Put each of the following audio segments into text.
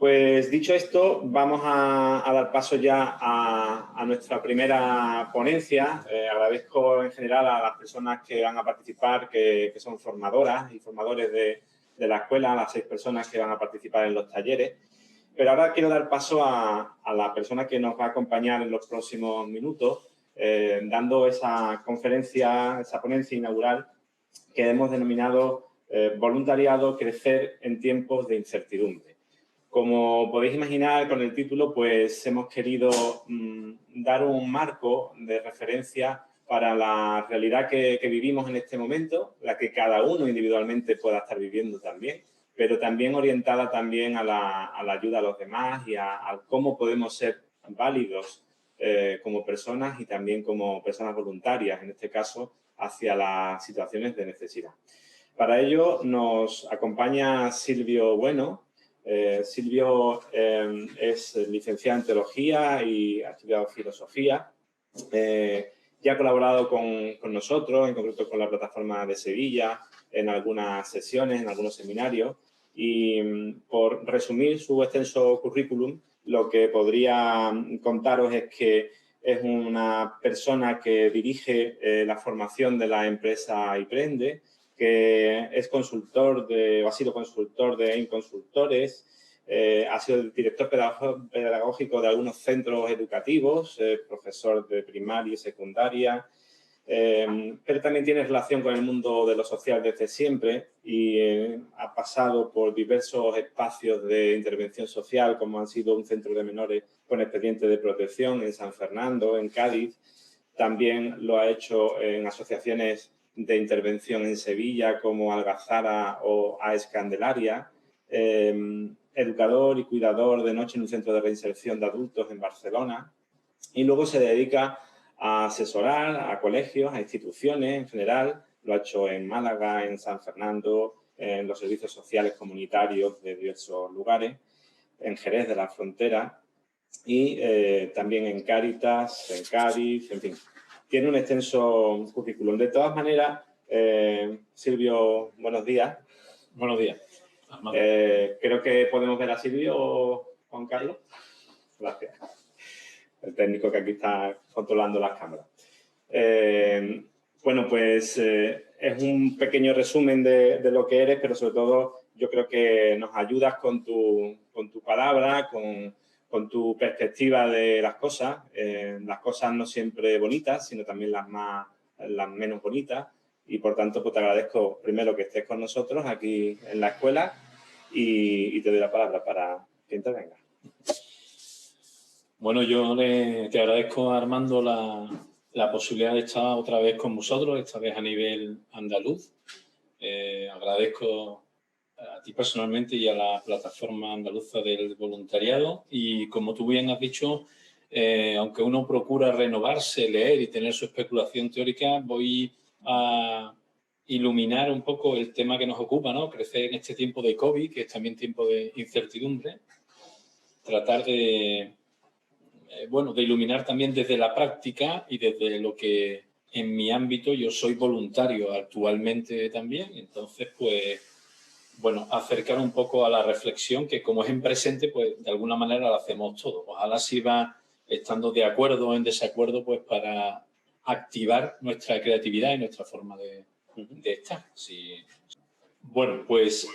Pues dicho esto, vamos a dar paso ya a nuestra primera ponencia. Agradezco en general a las personas que van a participar, que son formadoras y formadores de la escuela, a las 6 personas que van a participar en los talleres. Pero ahora quiero dar paso a la persona que nos va a acompañar en los próximos minutos, dando esa conferencia, esa ponencia inaugural que hemos denominado Voluntariado, crecer en tiempos de incertidumbre. Como podéis imaginar con el título, pues hemos querido dar un marco de referencia para la realidad que vivimos en este momento, la que cada uno individualmente pueda estar viviendo también, pero también orientada también a la ayuda a los demás y a cómo podemos ser válidos como personas y también como personas voluntarias, en este caso, hacia las situaciones de necesidad. Para ello nos acompaña Silvio Bueno. Silvio es licenciado en Teología y ha estudiado Filosofía. Ya ha colaborado con nosotros, en concreto con la Plataforma de Sevilla, en algunas sesiones, en algunos seminarios. Y por resumir su extenso currículum, lo que podría contaros es que es una persona que dirige la formación de la empresa Iprende, que es consultor o ha sido consultor de AIM Consultores, ha sido el director pedagógico de algunos centros educativos, profesor de primaria y secundaria, pero también tiene relación con el mundo de lo social desde siempre y ha pasado por diversos espacios de intervención social, como han sido un centro de menores con expediente de protección en San Fernando, en Cádiz. También lo ha hecho en asociaciones de intervención en Sevilla, como Algazara o AES Candelaria, educador y cuidador de noche en un centro de reinserción de adultos en Barcelona, y luego se dedica a asesorar a colegios, a instituciones en general. Lo ha hecho en Málaga, en San Fernando, en los servicios sociales comunitarios de diversos lugares, en Jerez de la Frontera y también en Cáritas, en Cádiz, en fin. Tiene un extenso currículum. De todas maneras, Silvio, buenos días. Buenos días. Creo que podemos ver a Silvio, Juan Carlos. Gracias. El técnico que aquí está controlando las cámaras. Bueno, pues es un pequeño resumen de lo que eres, pero sobre todo yo creo que nos ayudas con tu palabra, con tu perspectiva de las cosas no siempre bonitas, sino también las menos bonitas. Y, por tanto, pues te agradezco primero que estés con nosotros aquí en la escuela y te doy la palabra para que intervengas. Bueno, yo te agradezco, Armando, la posibilidad de estar otra vez con vosotros, esta vez a nivel andaluz. Agradezco a ti personalmente y a la Plataforma Andaluza del Voluntariado. Y como tú bien has dicho, aunque uno procura renovarse, leer y tener su especulación teórica, voy a iluminar un poco el tema que nos ocupa, ¿no? Crecer en este tiempo de COVID, que es también tiempo de incertidumbre. Tratar de iluminar también desde la práctica y desde lo que en mi ámbito yo soy voluntario actualmente también. Entonces, pues, bueno, acercar un poco a la reflexión que como es en presente, pues de alguna manera la hacemos todos. Ojalá sirva estando de acuerdo o en desacuerdo, pues para activar nuestra creatividad y nuestra forma de estar. Sí. Bueno, pues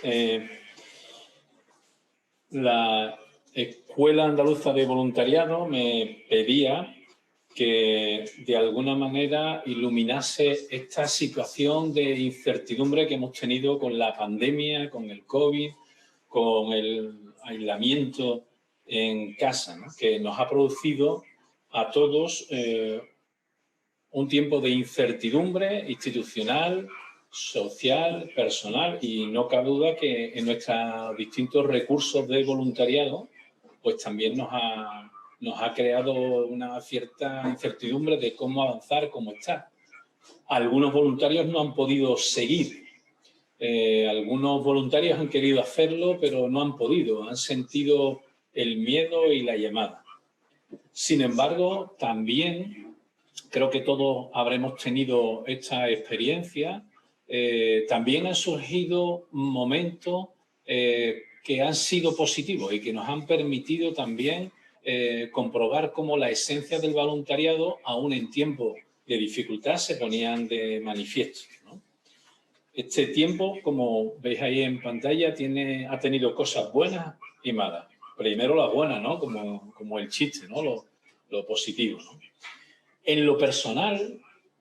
la Escuela Andaluza de Voluntariado me pedía que de alguna manera iluminase esta situación de incertidumbre que hemos tenido con la pandemia, con el COVID, con el aislamiento en casa, ¿no? Que nos ha producido a todos un tiempo de incertidumbre institucional, social, personal, y no cabe duda que en nuestros distintos recursos de voluntariado pues también nos ha creado una cierta incertidumbre de cómo avanzar, cómo estar. Algunos voluntarios no han podido seguir, algunos voluntarios han querido hacerlo, pero no han podido, han sentido el miedo y la llamada. Sin embargo, también creo que todos habremos tenido esta experiencia. También han surgido momentos que han sido positivos y que nos han permitido también comprobar cómo la esencia del voluntariado, aún en tiempos de dificultad, se ponían de manifiesto, ¿no? Este tiempo, como veis ahí en pantalla, ha tenido cosas buenas y malas. Primero las buenas, ¿no? Como el chiste, ¿no? Lo positivo, ¿no? En lo personal,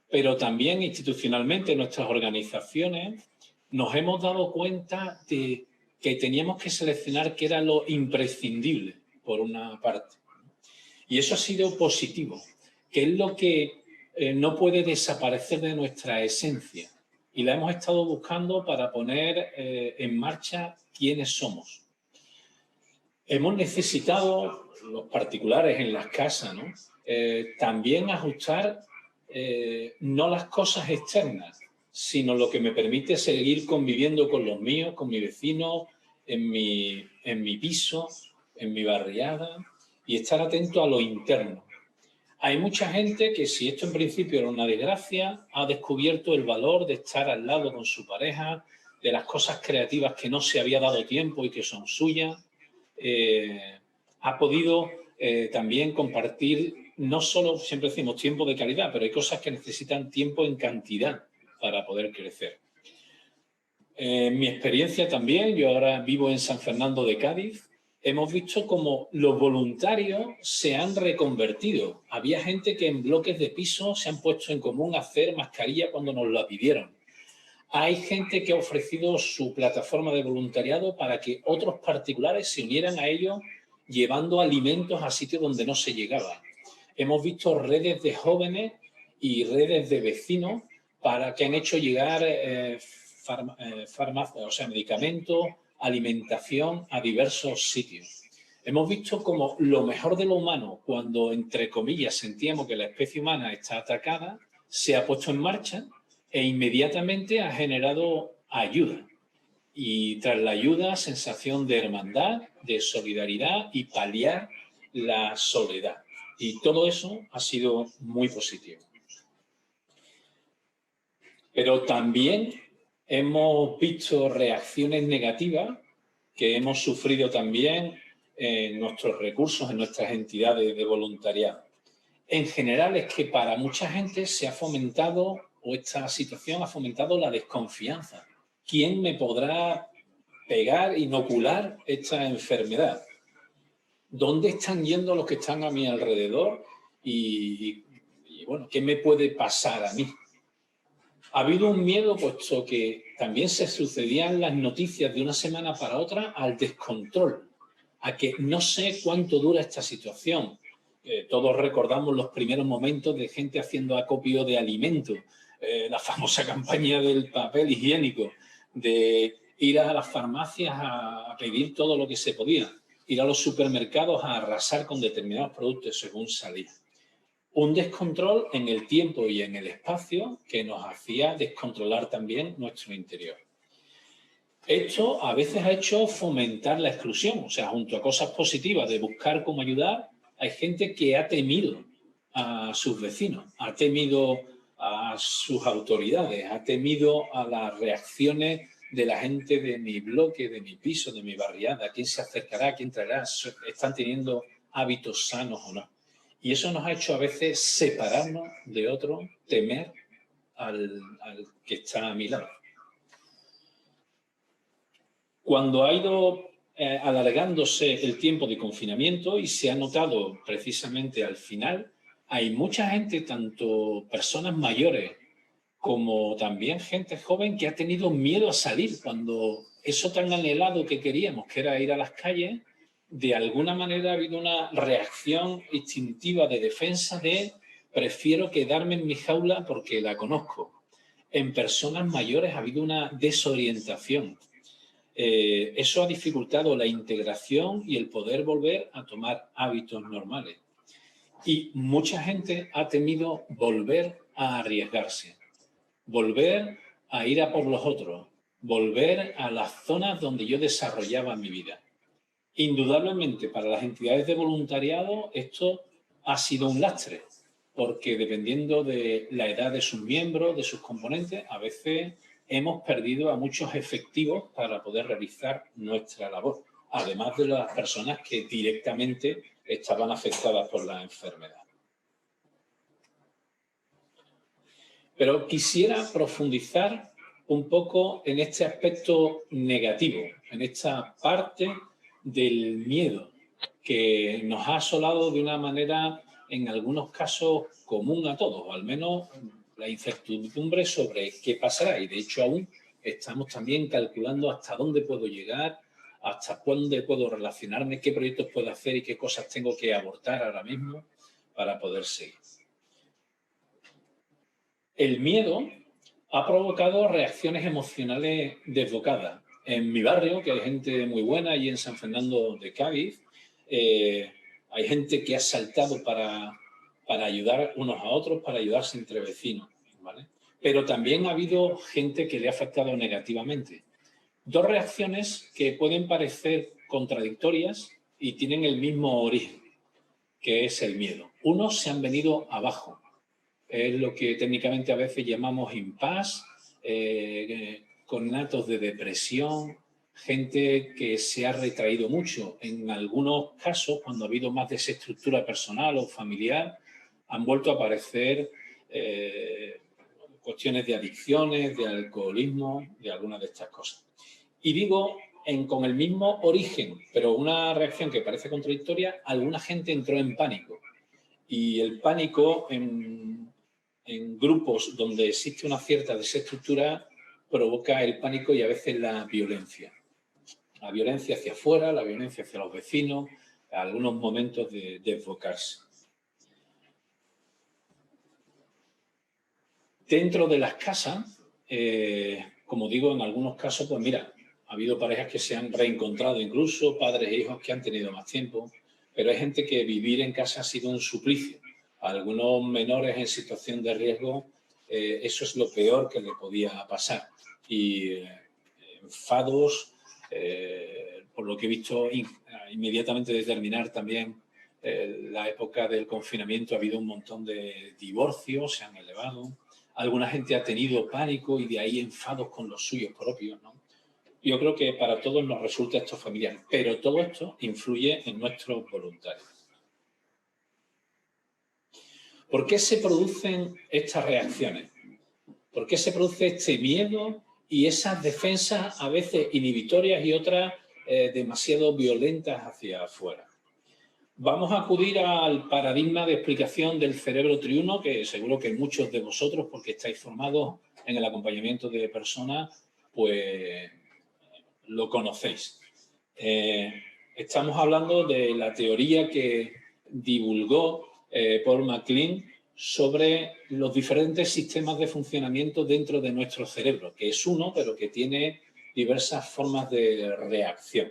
pero también institucionalmente, en nuestras organizaciones, nos hemos dado cuenta de que teníamos que seleccionar qué era lo imprescindible, por una parte. Y eso ha sido positivo, que es lo que no puede desaparecer de nuestra esencia. Y la hemos estado buscando para poner en marcha quiénes somos. Hemos necesitado, los particulares en las casas, ¿no? También ajustar no las cosas externas, sino lo que me permite seguir conviviendo con los míos, con mi vecino, en mi piso, en mi barriada, y estar atento a lo interno. Hay mucha gente que, si esto en principio era una desgracia, ha descubierto el valor de estar al lado con su pareja, de las cosas creativas que no se había dado tiempo y que son suyas. Ha podido también compartir, no solo, siempre decimos tiempo de calidad, pero hay cosas que necesitan tiempo en cantidad para poder crecer. En mi experiencia también, yo ahora vivo en San Fernando de Cádiz, hemos visto cómo los voluntarios se han reconvertido. Había gente que en bloques de piso se han puesto en común a hacer mascarilla cuando nos la pidieron. Hay gente que ha ofrecido su plataforma de voluntariado para que otros particulares se unieran a ellos llevando alimentos a sitios donde no se llegaba. Hemos visto redes de jóvenes y redes de vecinos que han hecho llegar medicamentos, alimentación a diversos sitios. Hemos visto como lo mejor de lo humano, cuando, entre comillas, sentíamos que la especie humana está atacada, se ha puesto en marcha e inmediatamente ha generado ayuda. Y tras la ayuda, sensación de hermandad, de solidaridad y paliar la soledad. Y todo eso ha sido muy positivo. Pero también hemos visto reacciones negativas que hemos sufrido también en nuestros recursos, en nuestras entidades de voluntariado. En general es que para mucha gente se ha fomentado, o esta situación ha fomentado la desconfianza. ¿Quién me podrá pegar, inocular esta enfermedad? ¿Dónde están yendo los que están a mi alrededor? Y bueno, ¿qué me puede pasar a mí? Ha habido un miedo, puesto que también se sucedían las noticias de una semana para otra al descontrol, a que no sé cuánto dura esta situación. Todos recordamos los primeros momentos de gente haciendo acopio de alimentos, la famosa campaña del papel higiénico, de ir a las farmacias a pedir todo lo que se podía, ir a los supermercados a arrasar con determinados productos según salía. Un descontrol en el tiempo y en el espacio que nos hacía descontrolar también nuestro interior. Esto a veces ha hecho fomentar la exclusión, o sea, junto a cosas positivas de buscar cómo ayudar, hay gente que ha temido a sus vecinos, ha temido a sus autoridades, ha temido a las reacciones de la gente de mi bloque, de mi piso, de mi barriada, quién se acercará, quién traerá, están teniendo hábitos sanos o no. Y eso nos ha hecho a veces separarnos de otro, temer al que está a mi lado. Cuando ha ido alargándose el tiempo de confinamiento y se ha notado precisamente al final, hay mucha gente, tanto personas mayores como también gente joven, que ha tenido miedo a salir cuando eso tan anhelado que queríamos, que era ir a las calles, de alguna manera ha habido una reacción instintiva de defensa de prefiero quedarme en mi jaula porque la conozco. En personas mayores ha habido una desorientación. Eso ha dificultado la integración y el poder volver a tomar hábitos normales. Y mucha gente ha temido volver a arriesgarse, volver a ir a por los otros, volver a las zonas donde yo desarrollaba mi vida. Indudablemente, para las entidades de voluntariado esto ha sido un lastre, porque dependiendo de la edad de sus miembros, de sus componentes, a veces hemos perdido a muchos efectivos para poder realizar nuestra labor. además de las personas que directamente estaban afectadas por la enfermedad. Pero quisiera profundizar un poco en este aspecto negativo, en esta parte del miedo que nos ha asolado de una manera, en algunos casos, común a todos, o al menos la incertidumbre sobre qué pasará. Y de hecho aún estamos también calculando hasta dónde puedo llegar, hasta dónde puedo relacionarme, qué proyectos puedo hacer y qué cosas tengo que abortar ahora mismo para poder seguir. El miedo ha provocado reacciones emocionales desbocadas. En mi barrio, que hay gente muy buena, y en San Fernando de Cádiz, hay gente que ha saltado para ayudar unos a otros, para ayudarse entre vecinos, ¿vale? Pero también ha habido gente que le ha afectado negativamente. Dos reacciones que pueden parecer contradictorias y tienen el mismo origen, que es el miedo. Unos se han venido abajo. Es lo que técnicamente a veces llamamos impasse, con natos de depresión, gente que se ha retraído mucho. En algunos casos, cuando ha habido más desestructura personal o familiar, han vuelto a aparecer cuestiones de adicciones, de alcoholismo, de algunas de estas cosas. Y digo, con el mismo origen, pero una reacción que parece contradictoria, alguna gente entró en pánico. Y el pánico en grupos donde existe una cierta desestructura provoca el pánico y a veces la violencia. La violencia hacia afuera, la violencia hacia los vecinos, algunos momentos de desbocarse. Dentro de las casas, como digo, en algunos casos, pues mira, ha habido parejas que se han reencontrado, incluso padres e hijos que han tenido más tiempo, pero hay gente que vivir en casa ha sido un suplicio. A algunos menores en situación de riesgo, eso es lo peor que le podía pasar. Y enfados, por lo que he visto, inmediatamente de terminar también la época del confinamiento, ha habido un montón de divorcios, se han elevado. Alguna gente ha tenido pánico y de ahí enfados con los suyos propios, ¿no? Yo creo que para todos nos resulta esto familiar, pero todo esto influye en nuestros voluntarios. ¿Por qué se producen estas reacciones? ¿Por qué se produce este miedo y esas defensas a veces inhibitorias y otras demasiado violentas hacia afuera? Vamos a acudir al paradigma de explicación del cerebro triuno, que seguro que muchos de vosotros, porque estáis formados en el acompañamiento de personas, pues lo conocéis. Estamos hablando de la teoría que divulgó Paul MacLean sobre los diferentes sistemas de funcionamiento dentro de nuestro cerebro, que es uno, pero que tiene diversas formas de reacción.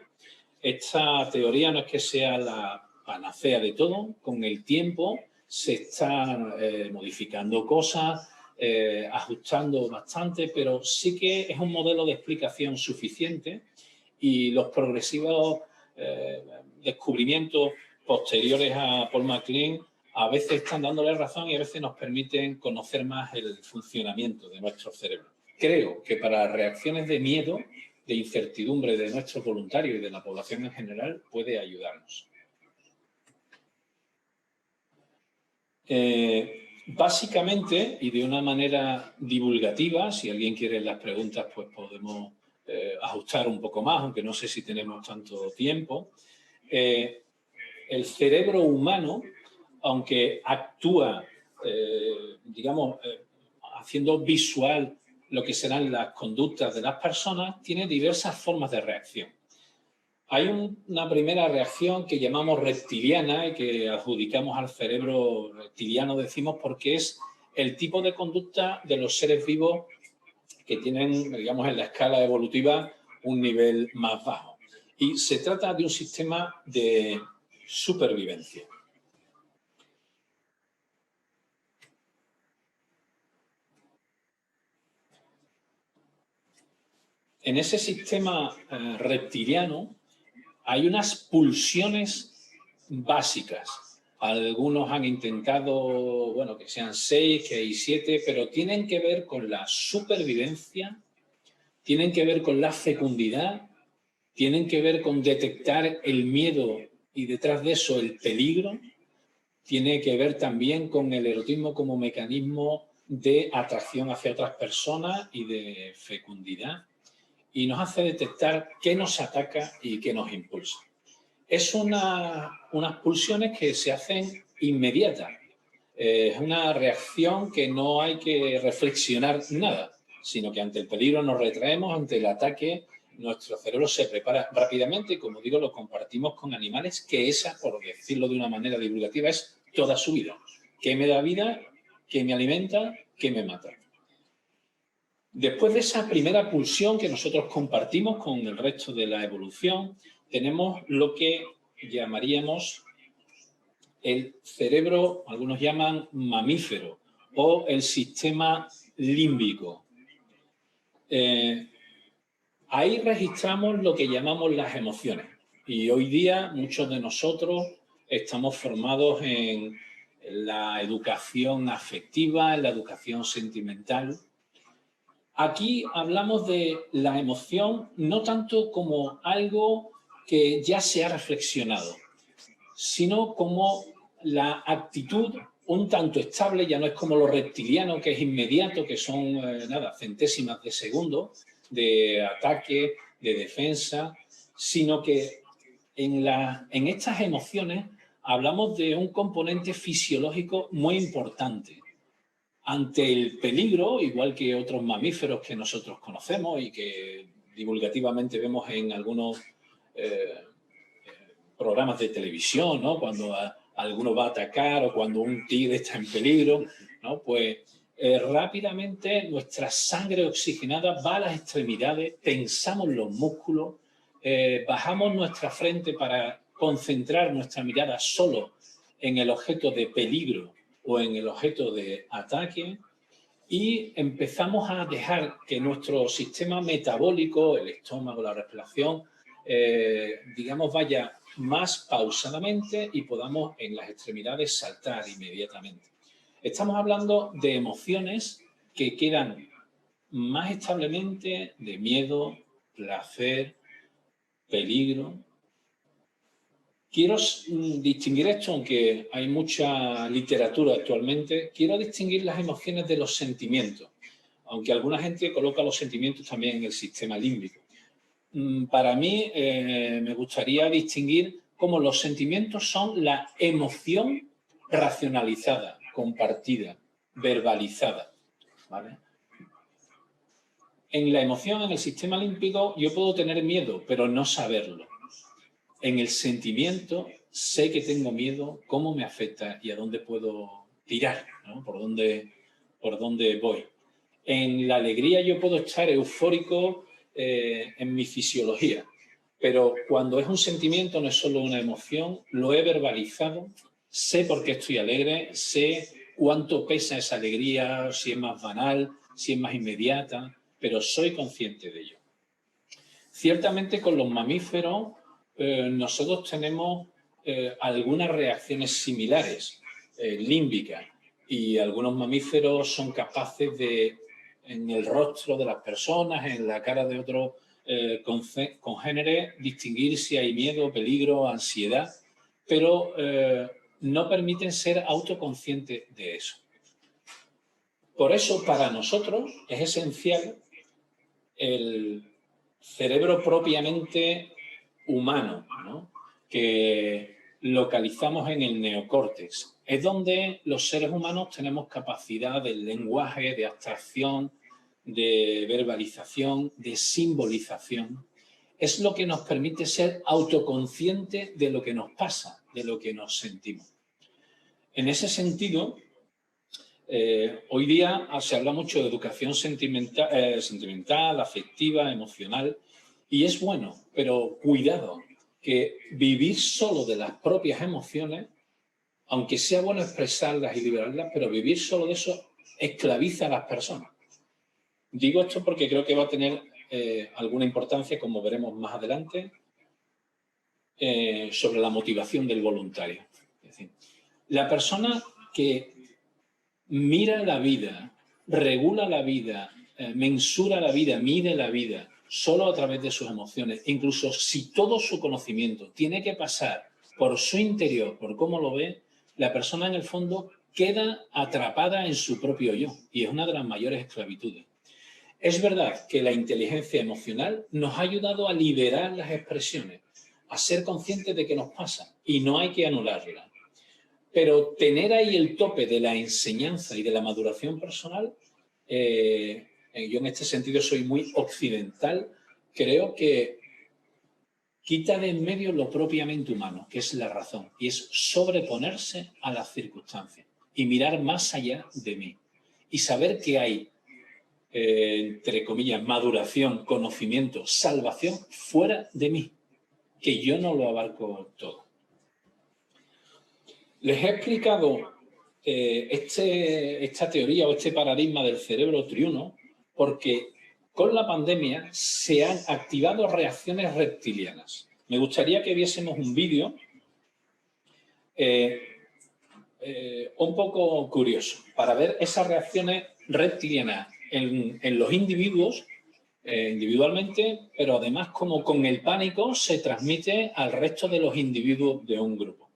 Esta teoría no es que sea la panacea de todo. Con el tiempo se están modificando cosas, ajustando bastante, pero sí que es un modelo de explicación suficiente y los progresivos descubrimientos posteriores a Paul MacLean a veces están dándole razón y a veces nos permiten conocer más el funcionamiento de nuestro cerebro. Creo que para reacciones de miedo, de incertidumbre de nuestros voluntarios y de la población en general, puede ayudarnos. Básicamente, y de una manera divulgativa, si alguien quiere las preguntas, pues podemos ajustar un poco más, aunque no sé si tenemos tanto tiempo. El cerebro humano, aunque actúa, digamos, haciendo visual lo que serán las conductas de las personas, tiene diversas formas de reacción. Hay una primera reacción que llamamos reptiliana y que adjudicamos al cerebro reptiliano, decimos, porque es el tipo de conducta de los seres vivos que tienen, digamos, en la escala evolutiva un nivel más bajo. Y se trata de un sistema de supervivencia. En ese sistema reptiliano hay unas pulsiones básicas. Algunos han intentado, bueno, que sean 6, que hay 7, pero tienen que ver con la supervivencia, tienen que ver con la fecundidad tienen que ver con detectar el miedo y detrás de eso el peligro. Tiene que ver también con el erotismo como mecanismo de atracción hacia otras personas y de fecundidad. Y nos hace detectar qué nos ataca y qué nos impulsa. Es unas pulsiones que se hacen inmediatas. Es una reacción que no hay que reflexionar nada, sino que ante el peligro nos retraemos, ante el ataque nuestro cerebro se prepara rápidamente y, como digo, lo compartimos con animales, que esa, por decirlo de una manera divulgativa, es toda su vida. ¿Qué me da vida? ¿Qué me alimenta? ¿Qué me mata? Después de esa primera pulsión que nosotros compartimos con el resto de la evolución, tenemos lo que llamaríamos el cerebro, algunos llaman mamífero, o el sistema límbico. Ahí registramos lo que llamamos las emociones. Y hoy día muchos de nosotros estamos formados en la educación afectiva, en la educación sentimental. Aquí hablamos de la emoción no tanto como algo que ya se ha reflexionado, sino como la actitud un tanto estable, ya no es como lo reptiliano, que es inmediato, que son centésimas de segundo de ataque, de defensa, sino que en estas emociones hablamos de un componente fisiológico muy importante. Ante el peligro, igual que otros mamíferos que nosotros conocemos y que divulgativamente vemos en algunos programas de televisión, ¿no? Cuando alguno va a atacar o cuando un tigre está en peligro, ¿no? Pues rápidamente nuestra sangre oxigenada va a las extremidades, tensamos los músculos, bajamos nuestra frente para concentrar nuestra mirada solo en el objeto de peligro o en el objeto de ataque y empezamos a dejar que nuestro sistema metabólico, el estómago, la respiración, digamos, vaya más pausadamente y podamos en las extremidades saltar inmediatamente. Estamos hablando de emociones que quedan más establemente de miedo, placer, peligro. Quiero distinguir esto, aunque hay mucha literatura actualmente, quiero distinguir las emociones de los sentimientos, aunque alguna gente coloca los sentimientos también en el sistema límbico. Para mí me gustaría distinguir cómo los sentimientos son la emoción racionalizada, compartida, verbalizada, ¿vale? En la emoción, en el sistema límbico, yo puedo tener miedo, pero no saberlo. En el sentimiento, sé que tengo miedo, cómo me afecta y a dónde puedo tirar, ¿no? Por dónde voy. En la alegría yo puedo estar eufórico en mi fisiología, pero cuando es un sentimiento, no es solo una emoción, lo he verbalizado, sé por qué estoy alegre, sé cuánto pesa esa alegría, si es más banal, si es más inmediata, pero soy consciente de ello. Ciertamente con los mamíferos nosotros tenemos algunas reacciones similares, límbicas, y algunos mamíferos son capaces de, en el rostro de las personas, en la cara de otros congéneres, distinguir si hay miedo, peligro, ansiedad, pero no permiten ser autoconscientes de eso. Por eso, para nosotros es esencial el cerebro propiamente humano, ¿no? Que localizamos en el neocórtex. Es donde los seres humanos tenemos capacidad de lenguaje, de abstracción, de verbalización, de simbolización. Es lo que nos permite ser autoconscientes de lo que nos pasa, de lo que nos sentimos. En ese sentido, hoy día se habla mucho de educación sentimental, afectiva, emocional, y es bueno, pero cuidado, que vivir solo de las propias emociones, aunque sea bueno expresarlas y liberarlas, pero vivir solo de eso esclaviza a las personas. Digo esto porque creo que va a tener alguna importancia, como veremos más adelante, sobre la motivación del voluntario. Es decir, la persona que mira la vida, regula la vida, mensura la vida, mide la vida solo a través de sus emociones. Incluso si todo su conocimiento tiene que pasar por su interior, por cómo lo ve, la persona en el fondo queda atrapada en su propio yo y es una de las mayores esclavitudes. Es verdad que la inteligencia emocional nos ha ayudado a liberar las expresiones, a ser conscientes de que nos pasa y no hay que anularlas. Pero tener ahí el tope de la enseñanza y de la maduración personal, yo en este sentido soy muy occidental, creo que quita de en medio lo propiamente humano, que es la razón, y es sobreponerse a las circunstancias y mirar más allá de mí y saber que hay, entre comillas, maduración, conocimiento, salvación fuera de mí, que yo no lo abarco todo. Les he explicado esta teoría o este paradigma del cerebro triuno porque con la pandemia se han activado reacciones reptilianas. Me gustaría que viésemos un vídeo un poco curioso para ver esas reacciones reptilianas en los individuos individualmente, pero además como con el pánico se transmite al resto de los individuos de un grupo.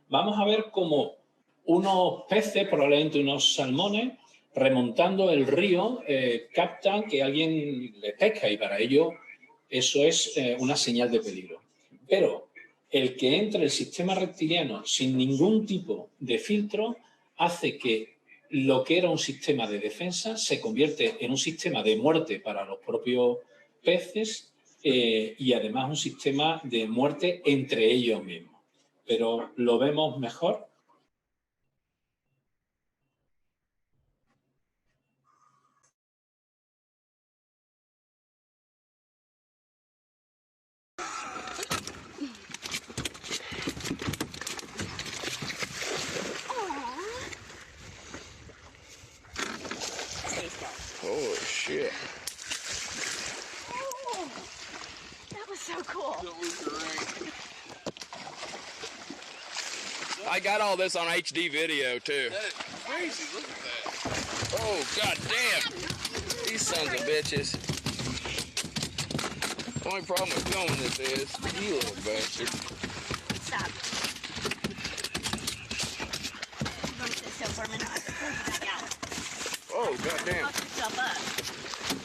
Vamos a ver cómo unos peces, probablemente unos salmones, remontando el río, captan que alguien les pesca y para ello eso es una señal de peligro. Pero el que entre el sistema reptiliano sin ningún tipo de filtro hace que lo que era un sistema de defensa se convierte en un sistema de muerte para los propios peces y además un sistema de muerte entre ellos mismos. Pero lo vemos mejor. Holy shit. Oh, that was so cool. I got all this on HD video too. That is crazy. Look at that. Oh, god damn. These sons of bitches. The only problem with filming this is, you little bastard. Stop. I'm going to sit still for a minute. I'll pull you back out. Oh, god damn. Lock yourself up.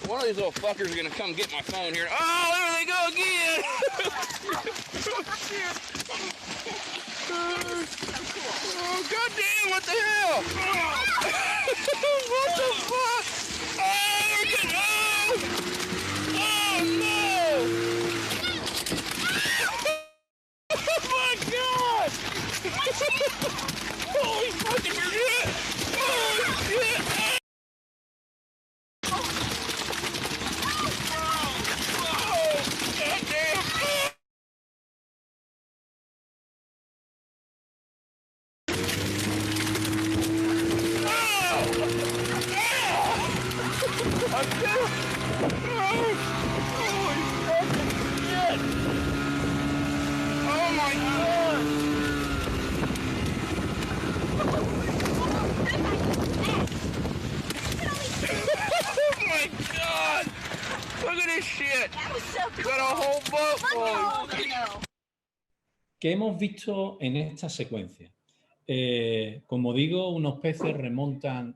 One of these little fuckers are gonna come get my phone here. Oh, there they go again! Oh, god damn, what the hell? What the fuck? Oh, they're getting, oh no! Oh my god! Holy fucking shit! Oh shit! Oh my god! Oh my god! Look at this shit! That was so cool. Got a whole boat full. Look how old. ¿Qué hemos visto en esta secuencia? Como digo, unos peces remontan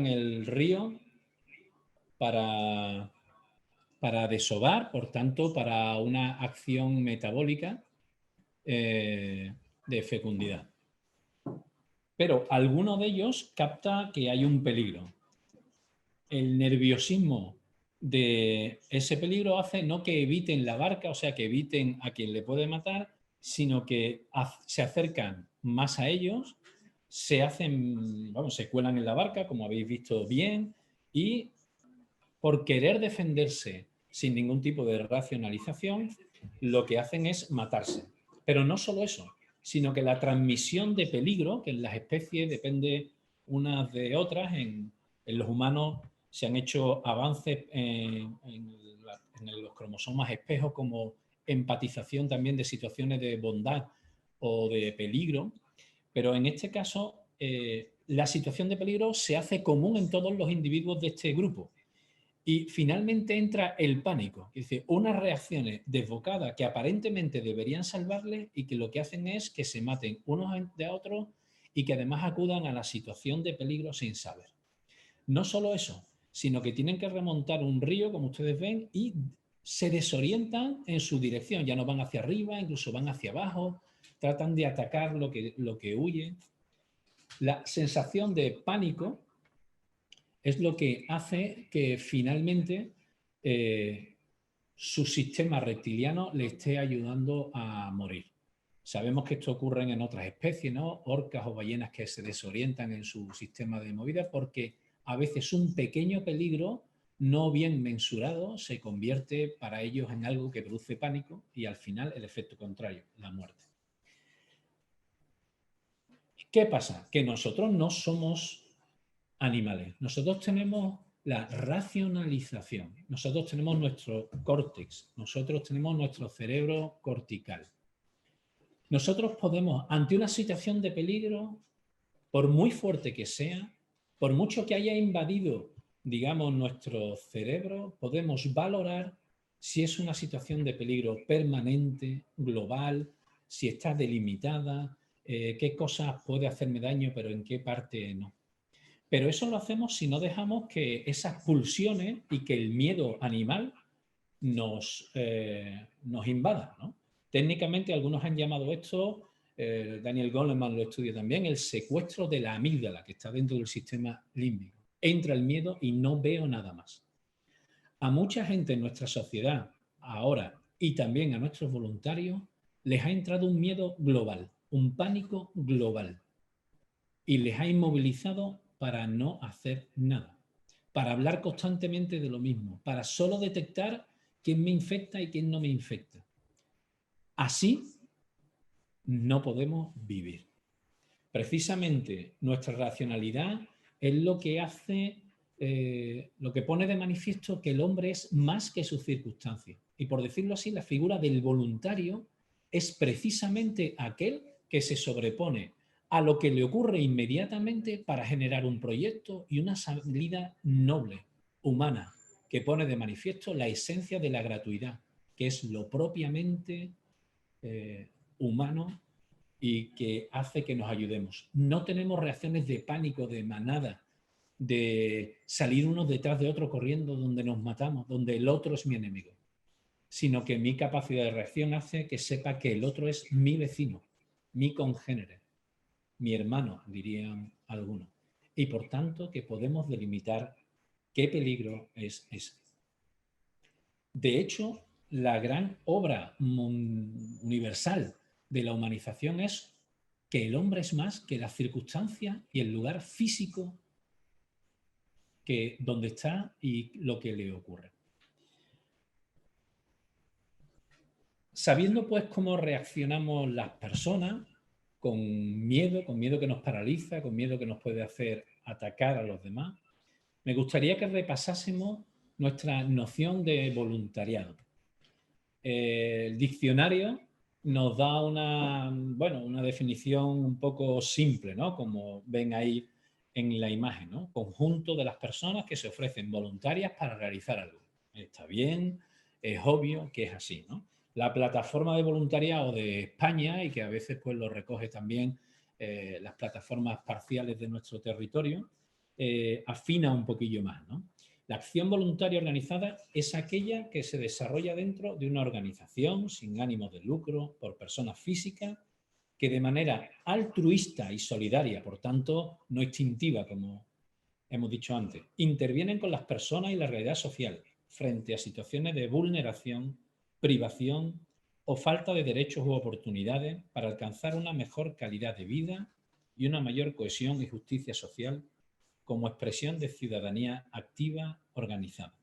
el río para desovar, por tanto, para una acción metabólica de fecundidad. Pero alguno de ellos capta que hay un peligro. El nerviosismo de ese peligro hace no que eviten la barca, o sea, que eviten a quien le puede matar, sino que se acercan más a ellos, se cuelan en la barca, como habéis visto bien, y por querer defenderse sin ningún tipo de racionalización, lo que hacen es matarse. Pero no solo eso, sino que la transmisión de peligro, que en las especies depende unas de otras, en los humanos se han hecho avances en los cromosomas espejos como empatización también de situaciones de bondad o de peligro, pero en este caso la situación de peligro se hace común en todos los individuos de este grupo. Y finalmente entra el pánico, es decir, unas reacciones desbocadas que aparentemente deberían salvarles y que lo que hacen es que se maten unos de otros y que además acudan a la situación de peligro sin saber. No solo eso, sino que tienen que remontar un río, como ustedes ven, y se desorientan en su dirección. Ya no van hacia arriba, incluso van hacia abajo, tratan de atacar lo que huye. La sensación de pánico es lo que hace que finalmente su sistema reptiliano le esté ayudando a morir. Sabemos que esto ocurre en otras especies, ¿no? Orcas o ballenas que se desorientan en su sistema de movida porque a veces un pequeño peligro no bien mensurado se convierte para ellos en algo que produce pánico y al final el efecto contrario, la muerte. ¿Qué pasa? Que nosotros no somos animales. Nosotros tenemos la racionalización. Nosotros tenemos nuestro córtex. Nosotros tenemos nuestro cerebro cortical. Nosotros podemos, ante una situación de peligro, por muy fuerte que sea, por mucho que haya invadido, digamos, nuestro cerebro, podemos valorar si es una situación de peligro permanente, global, si está delimitada, qué cosas puede hacerme daño, pero en qué parte no. Pero eso lo hacemos si no dejamos que esas pulsiones y que el miedo animal nos invada, ¿no? Técnicamente algunos han llamado esto, Daniel Goleman lo estudia también, el secuestro de la amígdala que está dentro del sistema límbico. Entra el miedo y no veo nada más. A mucha gente en nuestra sociedad ahora y también a nuestros voluntarios les ha entrado un miedo global, un pánico global y les ha inmovilizado para no hacer nada, para hablar constantemente de lo mismo, para solo detectar quién me infecta y quién no me infecta. Así no podemos vivir. Precisamente nuestra racionalidad es lo que hace, lo que pone de manifiesto que el hombre es más que sus circunstancias. Y por decirlo así, la figura del voluntario es precisamente aquel que se sobrepone a lo que le ocurre inmediatamente para generar un proyecto y una salida noble, humana, que pone de manifiesto la esencia de la gratuidad, que es lo propiamente humano y que hace que nos ayudemos. No tenemos reacciones de pánico, de manada, de salir unos detrás de otro corriendo donde nos matamos, donde el otro es mi enemigo, sino que mi capacidad de reacción hace que sepa que el otro es mi vecino, mi congénere, mi hermano, dirían algunos. Y por tanto que podemos delimitar qué peligro es ese. De hecho, la gran obra universal de la humanización es que el hombre es más que la circunstancia y el lugar físico donde está y lo que le ocurre. Sabiendo pues cómo reaccionamos las personas, con miedo que nos paraliza, con miedo que nos puede hacer atacar a los demás, me gustaría que repasásemos nuestra noción de voluntariado. El diccionario nos da una definición un poco simple, ¿no? Como ven ahí en la imagen, ¿no? Conjunto de las personas que se ofrecen voluntarias para realizar algo. Está bien, es obvio que es así, ¿no? La plataforma de voluntariado de España, y que a veces pues lo recoge también las plataformas parciales de nuestro territorio, afina un poquillo más, ¿no? La acción voluntaria organizada es aquella que se desarrolla dentro de una organización sin ánimo de lucro por personas físicas que de manera altruista y solidaria, por tanto no instintiva, como hemos dicho antes, intervienen con las personas y la realidad social frente a situaciones de vulneración, privación o falta de derechos u oportunidades para alcanzar una mejor calidad de vida y una mayor cohesión y justicia social como expresión de ciudadanía activa organizada.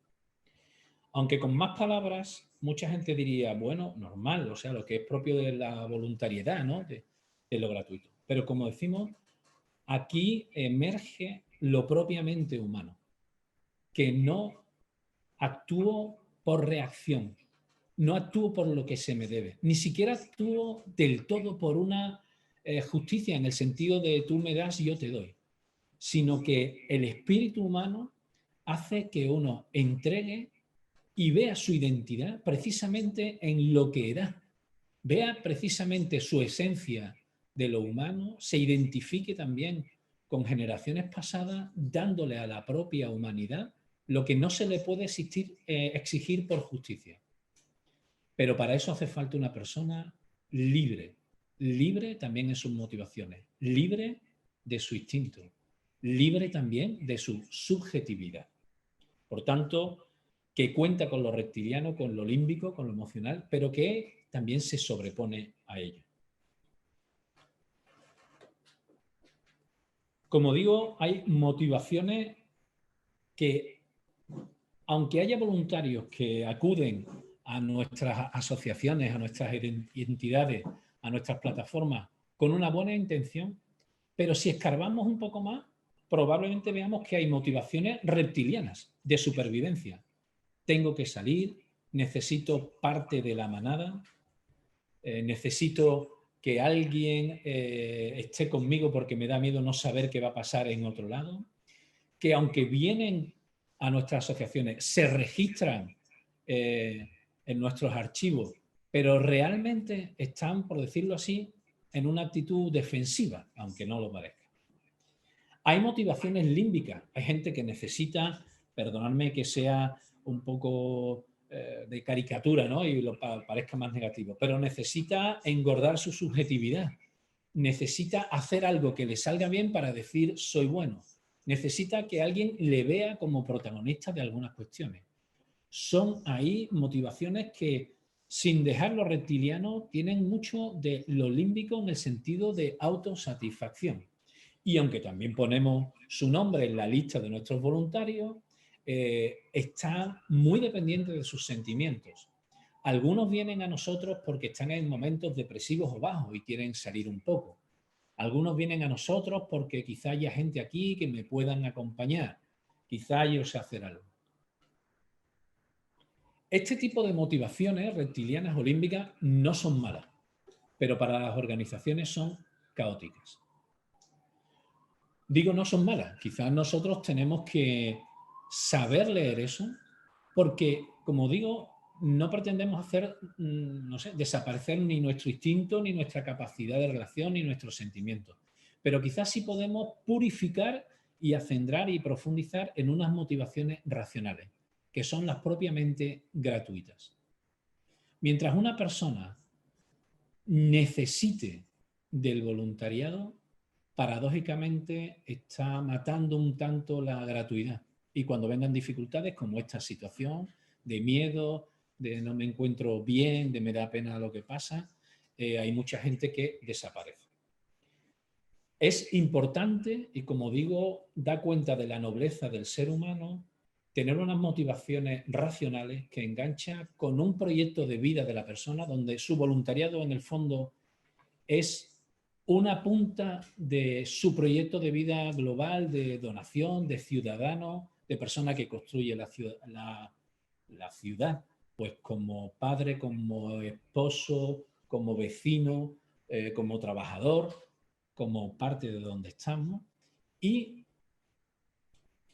Aunque con más palabras, mucha gente diría, bueno, normal, o sea, lo que es propio de la voluntariedad, ¿no? de lo gratuito. Pero como decimos, aquí emerge lo propiamente humano, que no actúo por reacción, no actúo por lo que se me debe, ni siquiera actúo del todo por una justicia en el sentido de tú me das y yo te doy, sino que el espíritu humano hace que uno entregue y vea su identidad precisamente en lo que da. Vea precisamente su esencia de lo humano, se identifique también con generaciones pasadas, dándole a la propia humanidad lo que no se le puede exigir por justicia. Pero para eso hace falta una persona libre, libre también en sus motivaciones, libre de su instinto, libre también de su subjetividad. Por tanto, que cuenta con lo reptiliano, con lo límbico, con lo emocional, pero que también se sobrepone a ello. Como digo, hay motivaciones que, aunque haya voluntarios que acuden a nuestras asociaciones, a nuestras entidades, a nuestras plataformas, con una buena intención, pero si escarbamos un poco más, probablemente veamos que hay motivaciones reptilianas de supervivencia. Tengo que salir, necesito parte de la manada, necesito que alguien esté conmigo porque me da miedo no saber qué va a pasar en otro lado, que aunque vienen a nuestras asociaciones, se registran en nuestros archivos, pero realmente están, por decirlo así, en una actitud defensiva, aunque no lo parezca. Hay motivaciones límbicas, hay gente que necesita, perdonadme que sea un poco de caricatura, ¿no? Y lo parezca más negativo, pero necesita engordar su subjetividad, necesita hacer algo que le salga bien para decir soy bueno, necesita que alguien le vea como protagonista de algunas cuestiones. Son ahí motivaciones que, sin dejar lo reptiliano, tienen mucho de lo límbico en el sentido de autosatisfacción. Y aunque también ponemos su nombre en la lista de nuestros voluntarios, está muy dependiente de sus sentimientos. Algunos vienen a nosotros porque están en momentos depresivos o bajos y quieren salir un poco. Algunos vienen a nosotros porque quizá haya gente aquí que me puedan acompañar. Quizá yo sé hacer algo. Este tipo de motivaciones reptilianas o límbicas no son malas, pero para las organizaciones son caóticas. Digo no son malas, quizás nosotros tenemos que saber leer eso, porque, como digo, no pretendemos hacer, no sé, desaparecer ni nuestro instinto, ni nuestra capacidad de relación, ni nuestros sentimientos. Pero quizás sí podemos purificar y acendrar y profundizar en unas motivaciones racionales, que son las propiamente gratuitas. Mientras una persona necesite del voluntariado, paradójicamente está matando un tanto la gratuidad. Y cuando vengan dificultades como esta situación de miedo, de no me encuentro bien, de me da pena lo que pasa, hay mucha gente que desaparece. Es importante y, como digo, da cuenta de la nobleza del ser humano tener unas motivaciones racionales que engancha con un proyecto de vida de la persona donde su voluntariado en el fondo es una punta de su proyecto de vida global, de donación, de ciudadano, de persona que construye la ciudad, pues como padre, como esposo, como vecino, como trabajador, como parte de donde estamos, y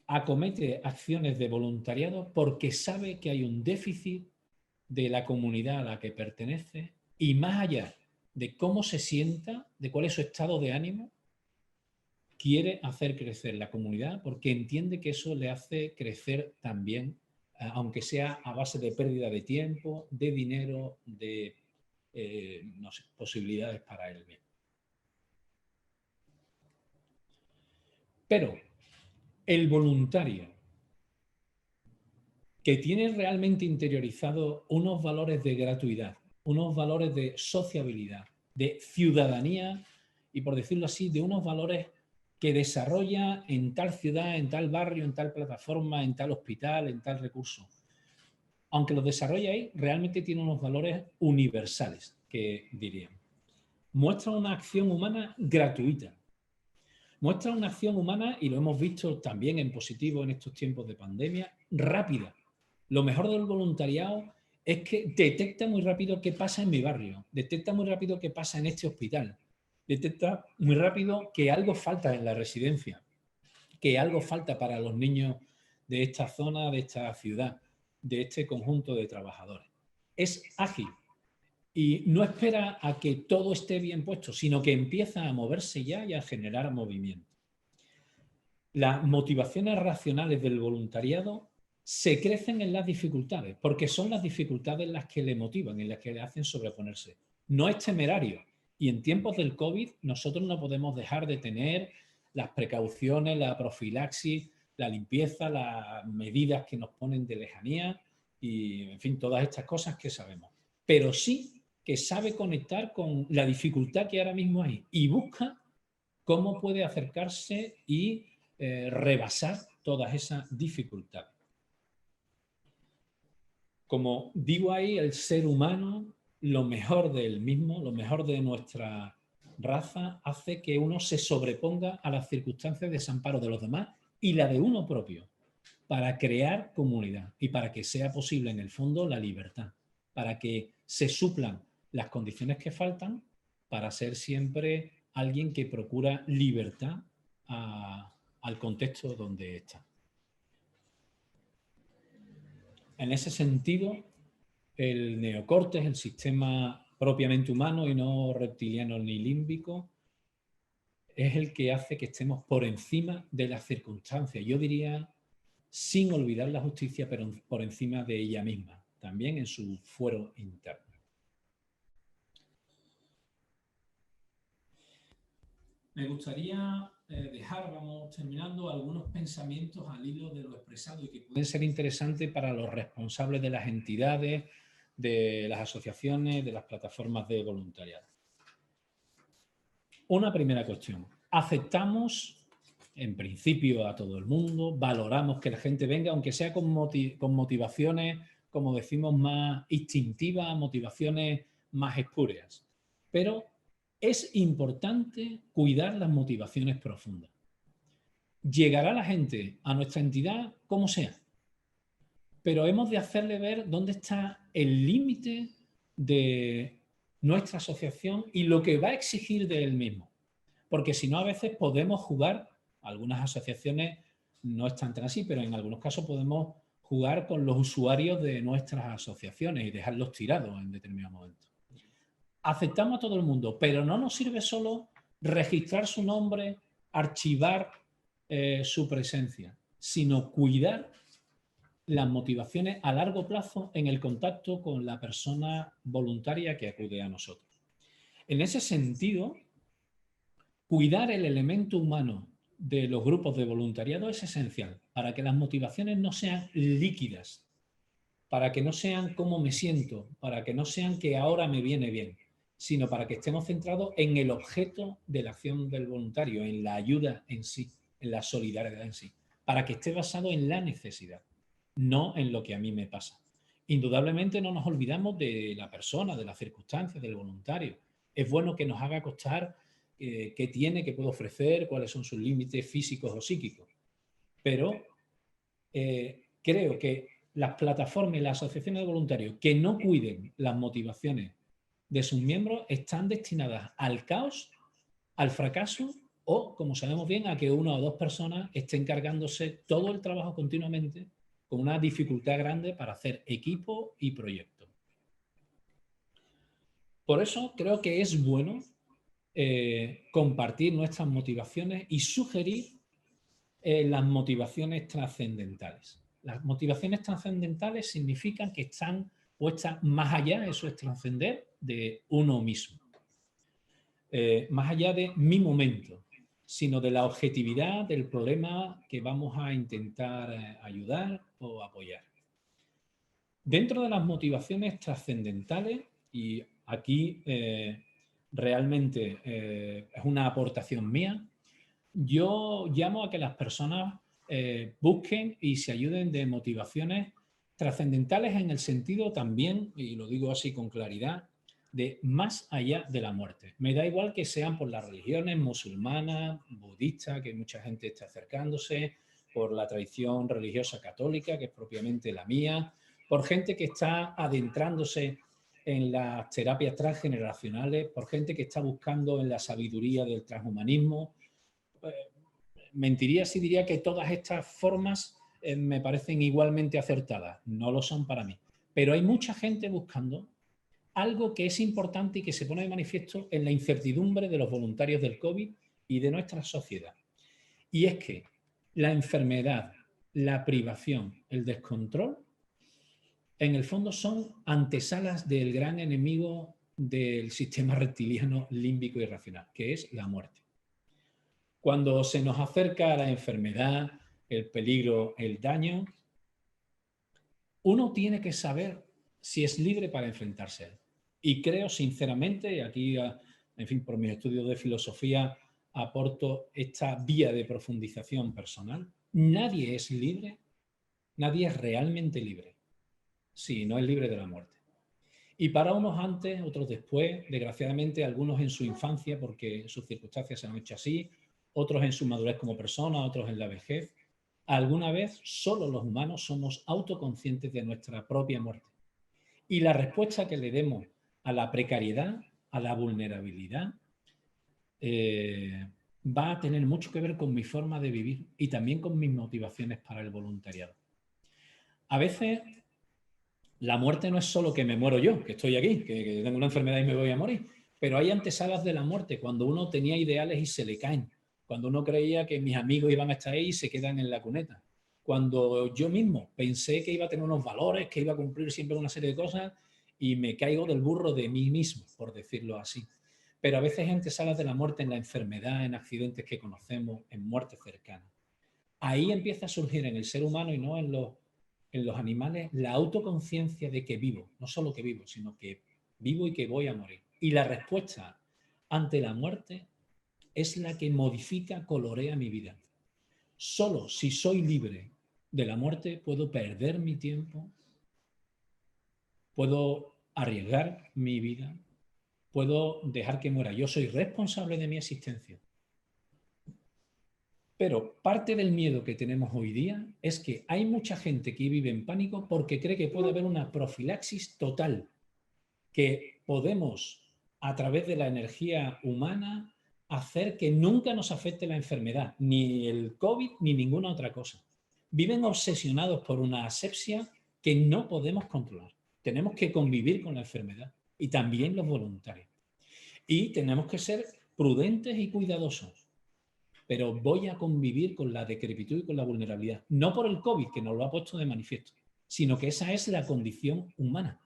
acomete acciones de voluntariado porque sabe que hay un déficit de la comunidad a la que pertenece y, más allá de cómo se sienta, de cuál es su estado de ánimo, quiere hacer crecer la comunidad porque entiende que eso le hace crecer también, aunque sea a base de pérdida de tiempo, de dinero, de no sé, posibilidades para él mismo. Pero el voluntario que tiene realmente interiorizado unos valores de gratuidad, unos valores de sociabilidad, de ciudadanía y, por decirlo así, de unos valores que desarrolla en tal ciudad, en tal barrio, en tal plataforma, en tal hospital, en tal recurso. Aunque los desarrolla ahí, realmente tiene unos valores universales, que dirían. Muestra una acción humana gratuita. Muestra una acción humana, y lo hemos visto también en positivo en estos tiempos de pandemia, rápida. Lo mejor del voluntariado es que detecta muy rápido qué pasa en mi barrio, detecta muy rápido qué pasa en este hospital, detecta muy rápido que algo falta en la residencia, que algo falta para los niños de esta zona, de esta ciudad, de este conjunto de trabajadores. Es ágil y no espera a que todo esté bien puesto, sino que empieza a moverse ya y a generar movimiento. Las motivaciones racionales del voluntariado se crecen en las dificultades, porque son las dificultades las que le motivan y las que le hacen sobreponerse. No es temerario. Y en tiempos del COVID nosotros no podemos dejar de tener las precauciones, la profilaxis, la limpieza, las medidas que nos ponen de lejanía y, en fin, todas estas cosas que sabemos. Pero sí que sabe conectar con la dificultad que ahora mismo hay y busca cómo puede acercarse y rebasar todas esas dificultades. Como digo ahí, el ser humano, lo mejor del mismo, lo mejor de nuestra raza, hace que uno se sobreponga a las circunstancias de desamparo de los demás y la de uno propio, para crear comunidad y para que sea posible, en el fondo, la libertad, para que se suplan las condiciones que faltan, para ser siempre alguien que procura libertad al contexto donde está. En ese sentido, el neocórtex, el sistema propiamente humano y no reptiliano ni límbico, es el que hace que estemos por encima de las circunstancias. Yo diría, sin olvidar la justicia, pero por encima de ella misma, también en su fuero interno. Me gustaría dejar, vamos terminando, algunos pensamientos al hilo de lo expresado y que pueden ser interesantes para los responsables de las entidades, de las asociaciones, de las plataformas de voluntariado. Una primera cuestión. Aceptamos, en principio, a todo el mundo, valoramos que la gente venga, aunque sea con motivaciones, como decimos, más instintivas, motivaciones más espurias. Pero es importante cuidar las motivaciones profundas. Llegará la gente a nuestra entidad como sea, pero hemos de hacerle ver dónde está el límite de nuestra asociación y lo que va a exigir de él mismo. Porque si no, a veces podemos jugar, algunas asociaciones no están tan así, pero en algunos casos podemos jugar con los usuarios de nuestras asociaciones y dejarlos tirados en determinado momento. Aceptamos a todo el mundo, pero no nos sirve solo registrar su nombre, archivar su presencia, sino cuidar las motivaciones a largo plazo en el contacto con la persona voluntaria que acude a nosotros. En ese sentido, cuidar el elemento humano de los grupos de voluntariado es esencial para que las motivaciones no sean líquidas, para que no sean cómo me siento, para que no sean que ahora me viene bien, sino para que estemos centrados en el objeto de la acción del voluntario, en la ayuda en sí, en la solidaridad en sí, para que esté basado en la necesidad, no en lo que a mí me pasa. Indudablemente no nos olvidamos de la persona, de las circunstancias, del voluntario. Es bueno que nos haga costar qué tiene, qué puede ofrecer, cuáles son sus límites físicos o psíquicos. Pero creo que las plataformas y las asociaciones de voluntarios que no cuiden las motivaciones de sus miembros están destinadas al caos, al fracaso o, como sabemos bien, a que una o dos personas estén cargándose todo el trabajo continuamente con una dificultad grande para hacer equipo y proyecto. Por eso creo que es bueno compartir nuestras motivaciones y sugerir las motivaciones trascendentales. Las motivaciones trascendentales significan que están puestas más allá, eso es trascender, de uno mismo. Más allá de mi momento, sino de la objetividad del problema que vamos a intentar ayudar o apoyar. Dentro de las motivaciones trascendentales, y aquí realmente es una aportación mía, yo llamo a que las personas busquen y se ayuden de motivaciones trascendentales en el sentido también, y lo digo así con claridad, de más allá de la muerte. Me da igual que sean por las religiones musulmanas, budistas, que mucha gente está acercándose, por la tradición religiosa católica, que es propiamente la mía, por gente que está adentrándose en las terapias transgeneracionales, por gente que está buscando en la sabiduría del transhumanismo. Mentiría si diría que todas estas formas me parecen igualmente acertadas. No lo son para mí. Pero hay mucha gente buscando algo que es importante y que se pone de manifiesto en la incertidumbre de los voluntarios del COVID y de nuestra sociedad. Y es que la enfermedad, la privación, el descontrol, en el fondo son antesalas del gran enemigo del sistema reptiliano límbico y racional, que es la muerte. Cuando se nos acerca la enfermedad, el peligro, el daño, uno tiene que saber si es libre para enfrentarse a él. Y creo sinceramente, y aquí, en fin, por mis estudios de filosofía, aporto esta vía de profundización personal. Nadie es libre, nadie es realmente libre, si no es libre de la muerte. Y para unos antes, otros después, desgraciadamente algunos en su infancia, porque sus circunstancias se han hecho así, otros en su madurez como persona, otros en la vejez. Alguna vez solo los humanos somos autoconscientes de nuestra propia muerte. Y la respuesta que le demos a la precariedad, a la vulnerabilidad, va a tener mucho que ver con mi forma de vivir y también con mis motivaciones para el voluntariado. A veces la muerte no es solo que me muero yo, que estoy aquí, que tengo una enfermedad y me voy a morir, pero hay antesalas de la muerte, cuando uno tenía ideales y se le caen, cuando uno creía que mis amigos iban a estar ahí y se quedan en la cuneta, cuando yo mismo pensé que iba a tener unos valores, que iba a cumplir siempre una serie de cosas y me caigo del burro de mí mismo, por decirlo así. Pero a veces hay antesalas de la muerte en la enfermedad, en accidentes que conocemos, en muertes cercanas. Ahí empieza a surgir en el ser humano y no en los animales la autoconciencia de que vivo, no solo que vivo, sino que vivo y que voy a morir. Y la respuesta ante la muerte es la que modifica, colorea mi vida. Solo si soy libre de la muerte puedo perder mi tiempo, puedo arriesgar mi vida, puedo dejar que muera. Yo soy responsable de mi existencia. Pero parte del miedo que tenemos hoy día es que hay mucha gente que vive en pánico porque cree que puede haber una profilaxis total, que podemos, a través de la energía humana, hacer que nunca nos afecte la enfermedad, ni el COVID ni ninguna otra cosa. Viven obsesionados por una asepsia que no podemos controlar. Tenemos que convivir con la enfermedad y también los voluntarios. Y tenemos que ser prudentes y cuidadosos. Pero voy a convivir con la decrepitud y con la vulnerabilidad. No por el COVID, que nos lo ha puesto de manifiesto, sino que esa es la condición humana.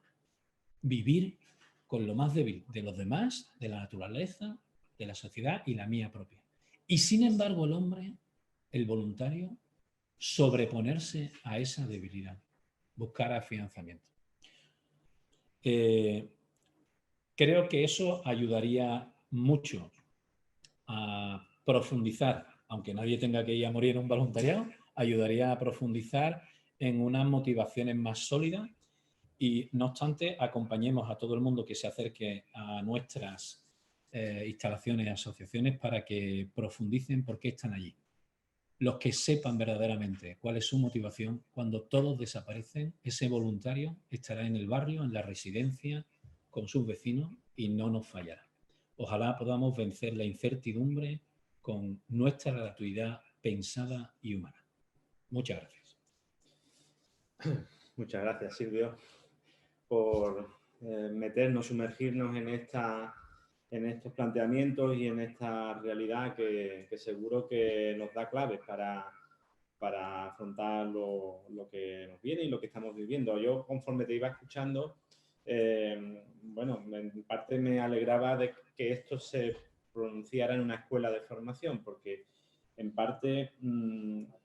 Vivir con lo más débil de los demás, de la naturaleza, de la sociedad y la mía propia. Y sin embargo el hombre, el voluntario, sobreponerse a esa debilidad, buscar afianzamiento. Creo que eso ayudaría mucho a profundizar, aunque nadie tenga que ir a morir en un voluntariado, ayudaría a profundizar en unas motivaciones más sólidas y, no obstante, acompañemos a todo el mundo que se acerque a nuestras instalaciones y asociaciones para que profundicen por qué están allí. Los que sepan verdaderamente cuál es su motivación, cuando todos desaparecen, ese voluntario estará en el barrio, en la residencia, con sus vecinos y no nos fallará. Ojalá podamos vencer la incertidumbre con nuestra gratuidad pensada y humana. Muchas gracias. Muchas gracias, Silvio, por sumergirnos en estos planteamientos y en esta realidad que seguro que nos da claves para afrontar lo que nos viene y lo que estamos viviendo. Yo, conforme te iba escuchando, bueno, en parte me alegraba de que esto se pronunciara en una escuela de formación, porque en parte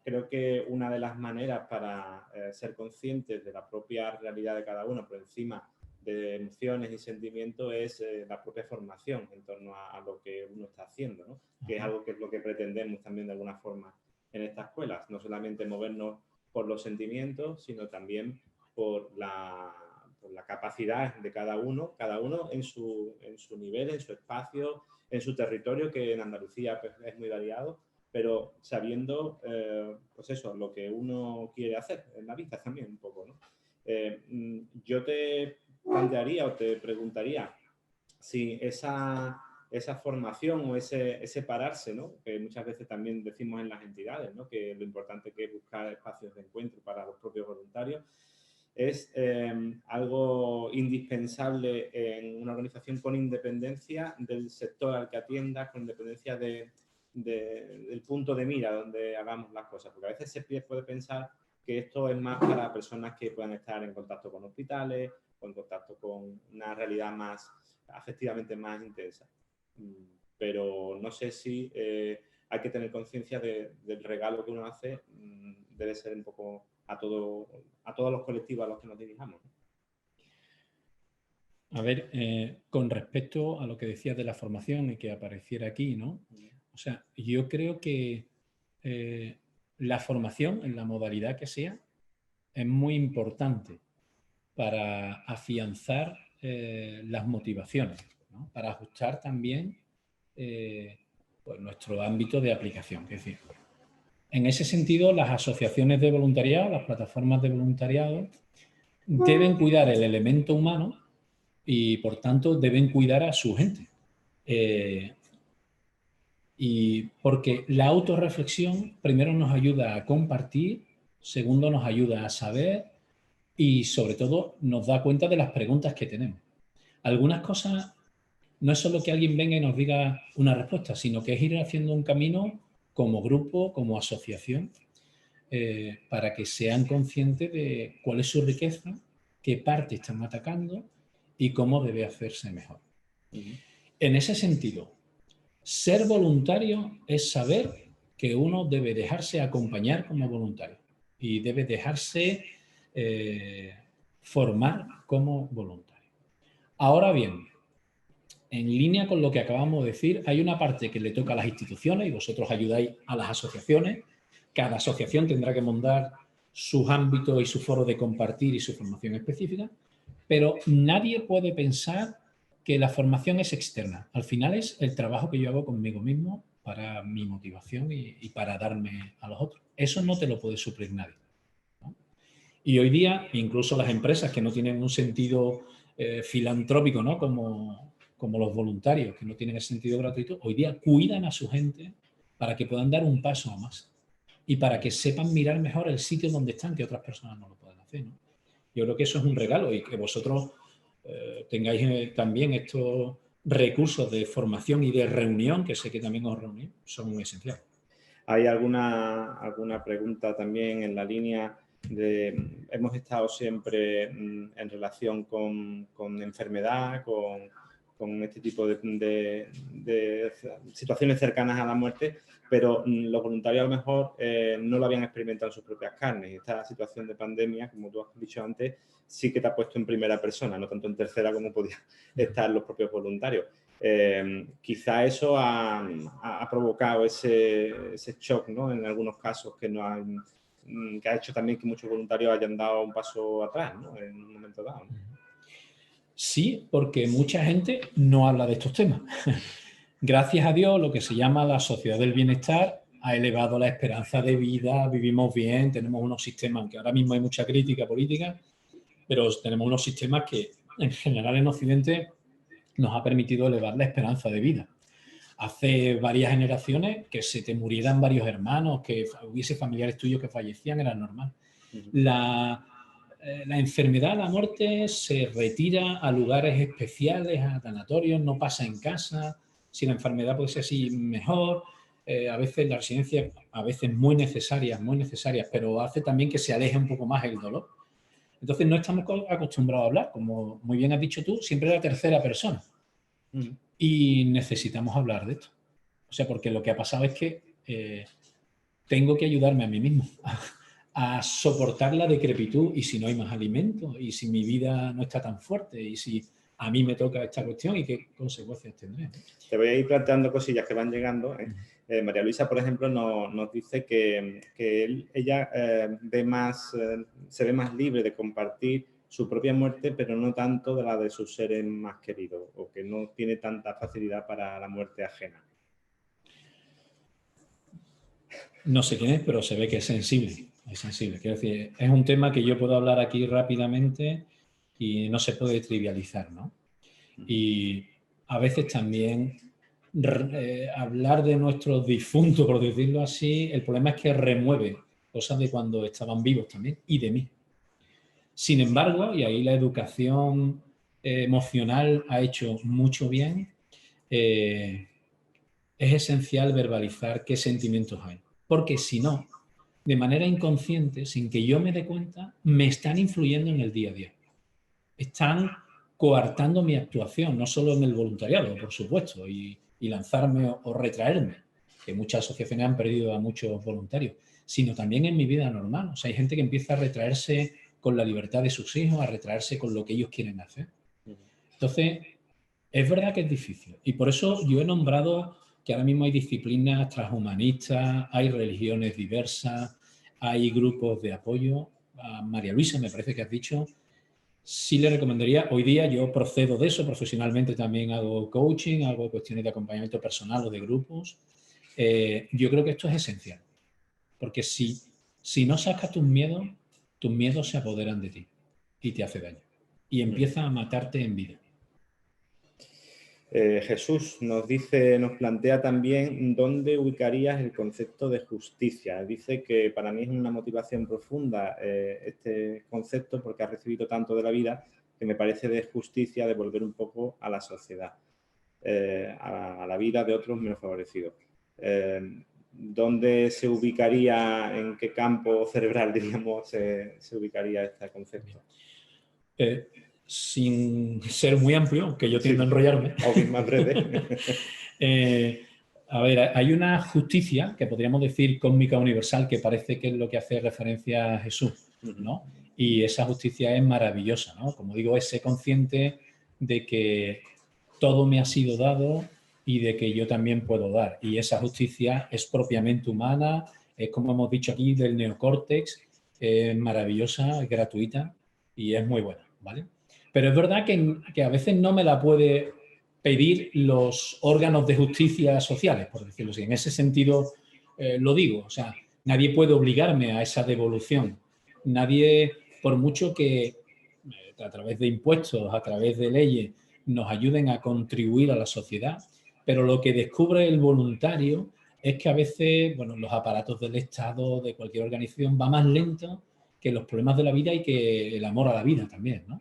creo que una de las maneras para ser conscientes de la propia realidad de cada uno por encima de emociones y sentimientos es la propia formación en torno a lo que uno está haciendo, ¿no? Que es algo que es lo que pretendemos también de alguna forma en estas escuelas, no solamente movernos por los sentimientos, sino también por la capacidad de cada uno en su nivel, en su espacio, en su territorio, que en Andalucía pues, es muy variado, pero sabiendo, pues eso, lo que uno quiere hacer en la vida también un poco, ¿no? Yo te plantearía o te preguntaría si esa esa formación o ese pararse, ¿no? Que muchas veces también decimos en las entidades, ¿no? Que lo importante que es buscar espacios de encuentro para los propios voluntarios. Es algo indispensable en una organización con independencia del sector al que atiendas, con independencia del punto de mira donde hagamos las cosas. Porque a veces se puede pensar que esto es más para personas que puedan estar en contacto con hospitales o en contacto con una realidad más afectivamente más intensa. Pero no sé si hay que tener conciencia del regalo que uno hace, debe ser un poco a todos los colectivos a los que nos dirijamos. A ver, con respecto a lo que decías de la formación y que apareciera aquí, ¿no? O sea, yo creo que la formación, en la modalidad que sea, es muy importante para afianzar las motivaciones, ¿no? Para ajustar también pues nuestro ámbito de aplicación. Es decir, en ese sentido, las asociaciones de voluntariado, las plataformas de voluntariado, deben cuidar el elemento humano y, por tanto, deben cuidar a su gente. Y porque la autorreflexión, primero, nos ayuda a compartir, segundo, nos ayuda a saber y, sobre todo, nos da cuenta de las preguntas que tenemos. Algunas cosas no es solo que alguien venga y nos diga una respuesta, sino que es ir haciendo un camino como grupo, como asociación, para que sean conscientes de cuál es su riqueza, qué parte están atacando y cómo debe hacerse mejor. En ese sentido, ser voluntario es saber que uno debe dejarse acompañar como voluntario y debe dejarse formar como voluntario. Ahora bien, en línea con lo que acabamos de decir, hay una parte que le toca a las instituciones y vosotros ayudáis a las asociaciones. Cada asociación tendrá que montar sus ámbitos y su foro de compartir y su formación específica, pero nadie puede pensar que la formación es externa. Al final es el trabajo que yo hago conmigo mismo para mi motivación y para darme a los otros. Eso no te lo puede suplir nadie, ¿no? Y hoy día, incluso las empresas que no tienen un sentido filantrópico, ¿no? Como los voluntarios, que no tienen el sentido gratuito, hoy día cuidan a su gente para que puedan dar un paso a más y para que sepan mirar mejor el sitio donde están, que otras personas no lo pueden hacer, ¿no? Yo creo que eso es un regalo y que vosotros tengáis también estos recursos de formación y de reunión, que sé que también os reunís, son muy esenciales. ¿Hay alguna pregunta también en la línea de... Hemos estado siempre en relación con enfermedad, con este tipo de situaciones cercanas a la muerte, pero los voluntarios a lo mejor no lo habían experimentado en sus propias carnes. Esta situación de pandemia, como tú has dicho antes, sí que te ha puesto en primera persona, no tanto en tercera como podían estar los propios voluntarios. Quizá eso ha provocado ese shock, ¿no? En algunos casos que ha hecho también que muchos voluntarios hayan dado un paso atrás, ¿no? En un momento dado, ¿no? Sí, porque mucha gente no habla de estos temas. Gracias a Dios, lo que se llama la sociedad del bienestar ha elevado la esperanza de vida, vivimos bien, tenemos unos sistemas, aunque ahora mismo hay mucha crítica política, pero tenemos unos sistemas que en general en Occidente nos ha permitido elevar la esperanza de vida. Hace varias generaciones que se te murieran varios hermanos, que hubiese familiares tuyos que fallecían, era normal. La enfermedad, la muerte, se retira a lugares especiales, a sanatorios, no pasa en casa. Si la enfermedad puede ser así, mejor. A veces la residencia, a veces muy necesarias, pero hace también que se aleje un poco más el dolor. Entonces no estamos acostumbrados a hablar, como muy bien has dicho tú, siempre la tercera persona. Y necesitamos hablar de esto. O sea, porque lo que ha pasado es que tengo que ayudarme a mí mismo a soportar la decrepitud, y si no hay más alimento, y si mi vida no está tan fuerte, y si a mí me toca esta cuestión, y qué consecuencias tendré. Te voy a ir planteando cosillas que van llegando. María Luisa, por ejemplo, nos dice que ella se ve más libre de compartir su propia muerte, pero no tanto de la de sus seres más queridos, o que no tiene tanta facilidad para la muerte ajena. No sé quién es, pero se ve que es sensible. Es sensible. Quiero decir, es un tema que yo puedo hablar aquí rápidamente y no se puede trivializar, ¿no? Y a veces también hablar de nuestros difuntos, por decirlo así, el problema es que remueve cosas de cuando estaban vivos también y de mí. Sin embargo, y ahí la educación emocional ha hecho mucho bien, es esencial verbalizar qué sentimientos hay. Porque si no, de manera inconsciente, sin que yo me dé cuenta, me están influyendo en el día a día. Están coartando mi actuación, no solo en el voluntariado, por supuesto, y lanzarme o retraerme, que muchas asociaciones han perdido a muchos voluntarios, sino también en mi vida normal. O sea, hay gente que empieza a retraerse con la libertad de sus hijos, a retraerse con lo que ellos quieren hacer. Entonces, es verdad que es difícil. Y por eso yo he nombrado que ahora mismo hay disciplinas transhumanistas, hay religiones diversas, hay grupos de apoyo. A María Luisa, me parece que has dicho, sí le recomendaría, hoy día yo procedo de eso, profesionalmente también hago coaching, hago cuestiones de acompañamiento personal o de grupos. Yo creo que esto es esencial, porque si no sacas tus miedos se apoderan de ti y te hace daño. Y empieza a matarte en vida. Jesús nos dice, nos plantea también dónde ubicarías el concepto de justicia. Dice que para mí es una motivación profunda este concepto porque ha recibido tanto de la vida que me parece de justicia devolver un poco a la sociedad, a la vida de otros menos favorecidos. ¿Dónde se ubicaría, en qué campo cerebral, diríamos, se ubicaría este concepto? Sin ser muy amplio, que yo tiendo a enrollarme. O más breve. A ver, hay una justicia que podríamos decir cósmica universal que parece que es lo que hace referencia a Jesús, ¿no? Y esa justicia es maravillosa, ¿no? Como digo, es ser consciente de que todo me ha sido dado y de que yo también puedo dar. Y esa justicia es propiamente humana, es como hemos dicho aquí del neocórtex, es maravillosa, es gratuita y es muy buena, ¿vale? Pero es verdad que a veces no me la puede pedir los órganos de justicia sociales, por decirlo así. En ese sentido lo digo. O sea, nadie puede obligarme a esa devolución. Nadie, por mucho que a través de impuestos, a través de leyes, nos ayuden a contribuir a la sociedad, pero lo que descubre el voluntario es que a veces, bueno, los aparatos del Estado, de cualquier organización, va más lento que los problemas de la vida y que el amor a la vida también, ¿no?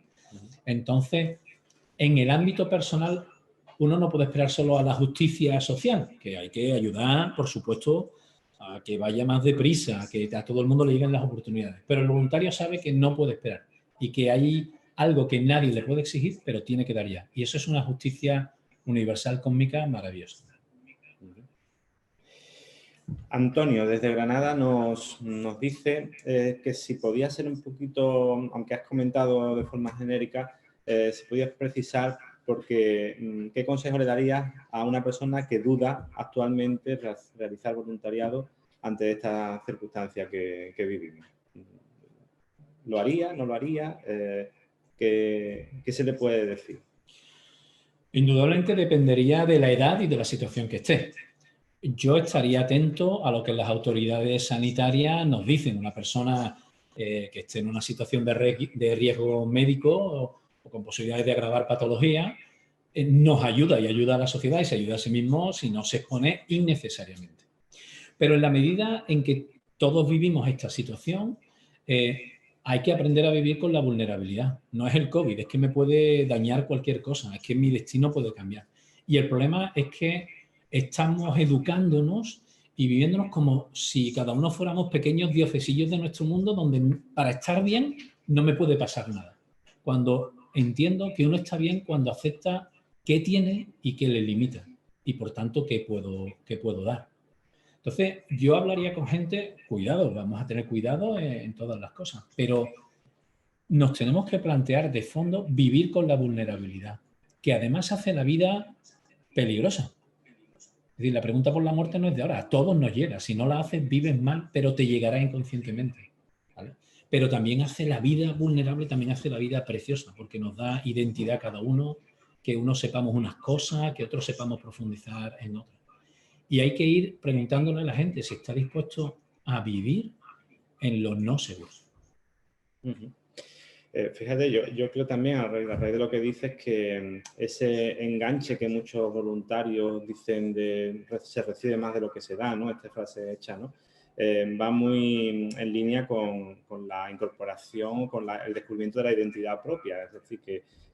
Entonces, en el ámbito personal, uno no puede esperar solo a la justicia social, que hay que ayudar, por supuesto, a que vaya más deprisa, a que a todo el mundo le lleguen las oportunidades. Pero el voluntario sabe que no puede esperar y que hay algo que nadie le puede exigir, pero tiene que dar ya. Y eso es una justicia universal cósmica maravillosa. Antonio, desde Granada, nos dice que si podía ser un poquito, aunque has comentado de forma genérica, si podías precisar porque qué consejo le darías a una persona que duda actualmente realizar voluntariado ante esta circunstancia que vivimos. ¿Lo haría? ¿No lo haría? ¿Qué se le puede decir? Indudablemente dependería de la edad y de la situación que esté. Yo estaría atento a lo que las autoridades sanitarias nos dicen. Una persona que esté en una situación de riesgo médico o con posibilidades de agravar patología, nos ayuda y ayuda a la sociedad y se ayuda a sí mismo si no se expone innecesariamente. Pero en la medida en que todos vivimos esta situación, hay que aprender a vivir con la vulnerabilidad. No es el COVID, es que me puede dañar cualquier cosa, es que mi destino puede cambiar. Y el problema es que estamos educándonos y viviéndonos como si cada uno fuéramos pequeños diocesillos de nuestro mundo donde para estar bien no me puede pasar nada. Cuando entiendo que uno está bien cuando acepta qué tiene y qué le limita y por tanto qué puedo dar. Entonces yo hablaría con gente, cuidado, vamos a tener cuidado en todas las cosas, pero nos tenemos que plantear de fondo vivir con la vulnerabilidad, que además hace la vida peligrosa. Es decir, la pregunta por la muerte no es de ahora, a todos nos llega. Si no la haces, vives mal, pero te llegará inconscientemente, ¿vale? Pero también hace la vida vulnerable, también hace la vida preciosa, porque nos da identidad a cada uno, que unos sepamos unas cosas, que otros sepamos profundizar en otras. Y hay que ir preguntándole a la gente si está dispuesto a vivir en lo no seguro. Fíjate, yo creo también, a raíz de lo que dices, que ese enganche que muchos voluntarios dicen de se recibe más de lo que se da, ¿no? Esta frase hecha, ¿no? Va muy en línea con la incorporación, con el descubrimiento de la identidad propia. Es decir,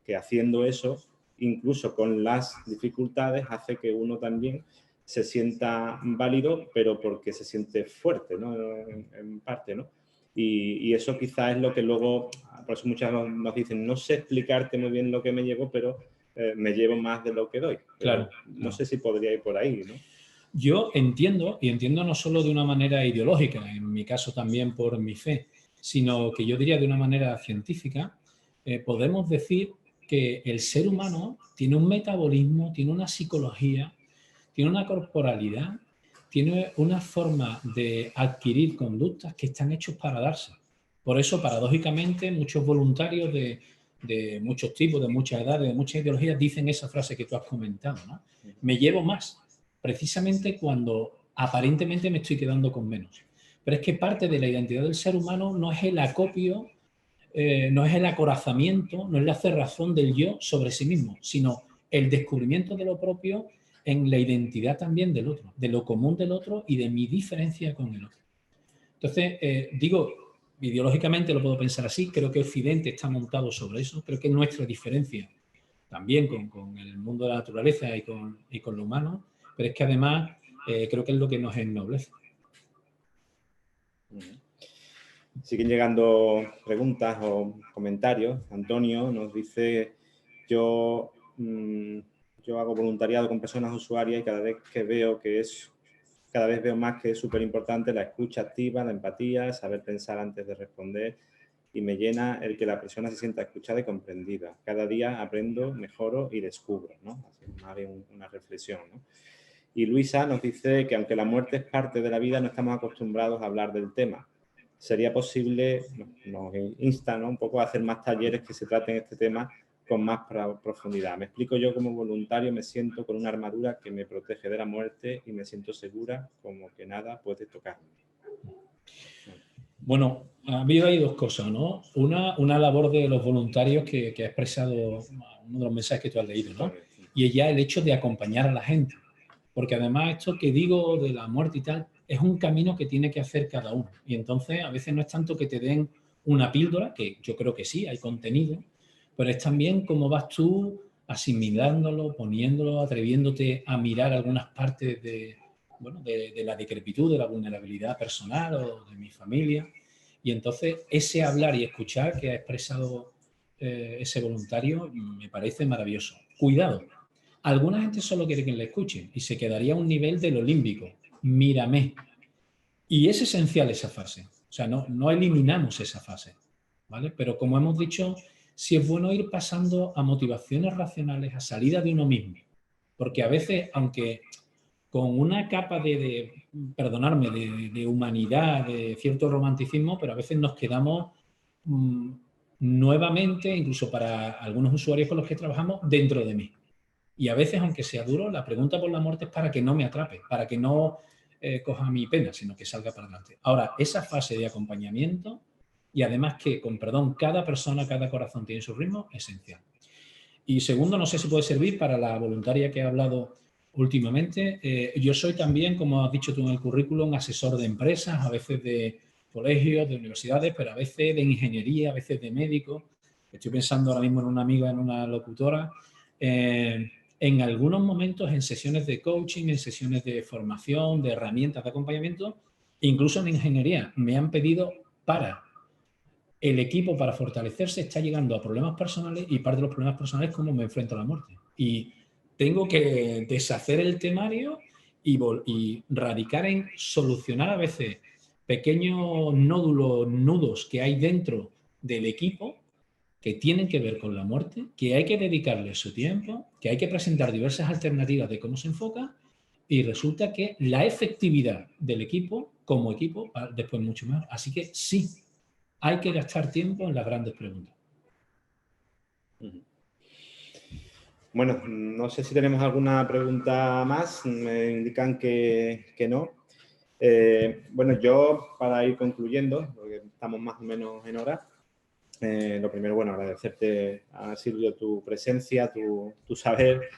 que haciendo eso, incluso con las dificultades, hace que uno también se sienta válido, pero porque se siente fuerte, ¿no? En parte, ¿no? Y eso quizás es lo que luego, por eso muchas nos dicen, no sé explicarte muy bien lo que me llevo, pero me llevo más de lo que doy. Claro. No sé si podría ir por ahí, ¿no? Yo entiendo, y entiendo no solo de una manera ideológica, en mi caso también por mi fe, sino que yo diría de una manera científica, podemos decir que el ser humano tiene un metabolismo, tiene una psicología, tiene una corporalidad, tiene una forma de adquirir conductas que están hechos para darse. Por eso, paradójicamente, muchos voluntarios de muchos tipos, de muchas edades, de muchas ideologías, dicen esa frase que tú has comentado, ¿no? Me llevo más, precisamente cuando aparentemente me estoy quedando con menos. Pero es que parte de la identidad del ser humano no es el acopio, no es el acorazamiento, no es la cerrazón del yo sobre sí mismo, sino el descubrimiento de lo propio en la identidad también del otro, de lo común del otro y de mi diferencia con el otro. Entonces, digo, ideológicamente lo puedo pensar así, creo que Occidente está montado sobre eso, creo que nuestra diferencia también con el mundo de la naturaleza y con lo humano, pero es que además creo que es lo que nos ennoblece. Siguen llegando preguntas o comentarios. Antonio nos dice, yo hago voluntariado con personas usuarias y cada vez veo más que es súper importante la escucha activa, la empatía, saber pensar antes de responder, y me llena el que la persona se sienta escuchada y comprendida. Cada día aprendo, mejoro y descubro, ¿no? Así más bien una reflexión, ¿no? Y Luisa nos dice que aunque la muerte es parte de la vida, no estamos acostumbrados a hablar del tema. Sería posible, nos insta, ¿no?, un poco a hacer más talleres que se traten este tema con más profundidad. Me explico, yo como voluntario me siento con una armadura que me protege de la muerte y me siento segura como que nada puede tocarme. Bueno, ha habido ahí dos cosas, ¿no? Una labor de los voluntarios que ha expresado uno de los mensajes que tú has leído, ¿no? Y es ya el hecho de acompañar a la gente. Porque además esto que digo de la muerte y tal, es un camino que tiene que hacer cada uno. Y entonces a veces no es tanto que te den una píldora, que yo creo que sí, hay contenido, pero es también cómo vas tú asimilándolo, poniéndolo, atreviéndote a mirar algunas partes de la decrepitud, de la vulnerabilidad personal o de mi familia. Y entonces ese hablar y escuchar que ha expresado ese voluntario me parece maravilloso. Cuidado, alguna gente solo quiere que le escuche y se quedaría a un nivel del olímpico. Mírame. Y es esencial esa fase. O sea, no eliminamos esa fase, ¿vale? Pero como hemos dicho, sí es bueno ir pasando a motivaciones racionales, a salida de uno mismo. Porque a veces, aunque con una capa perdonarme, de humanidad, de cierto romanticismo, pero a veces nos quedamos nuevamente, incluso para algunos usuarios con los que trabajamos, dentro de mí. Y a veces, aunque sea duro, la pregunta por la muerte es para que no me atrape, para que no coja mi pena, sino que salga para adelante. Ahora, esa fase de acompañamiento, y además que, con perdón, cada persona, cada corazón tiene su ritmo, esencial. Y segundo, no sé si puede servir para la voluntaria que ha hablado últimamente. Yo soy también, como has dicho tú en el currículum, asesor de empresas, a veces de colegios, de universidades, pero a veces de ingeniería, a veces de médicos. Estoy pensando ahora mismo en una amiga, en una locutora. En algunos momentos, en sesiones de coaching, en sesiones de formación, de herramientas de acompañamiento, incluso en ingeniería, me han pedido el equipo para fortalecerse está llegando a problemas personales y parte de los problemas personales es cómo me enfrento a la muerte. Y tengo que deshacer el temario y radicar en solucionar a veces pequeños nudos que hay dentro del equipo que tienen que ver con la muerte, que hay que dedicarle su tiempo, que hay que presentar diversas alternativas de cómo se enfoca y resulta que la efectividad del equipo, como equipo, va después mucho más. Así que sí, hay que gastar tiempo en las grandes preguntas. Bueno, no sé si tenemos alguna pregunta más. Me indican que no. Bueno, yo para ir concluyendo, porque estamos más o menos en hora, Lo primero, bueno, agradecerte a Silvio tu presencia, tu saber,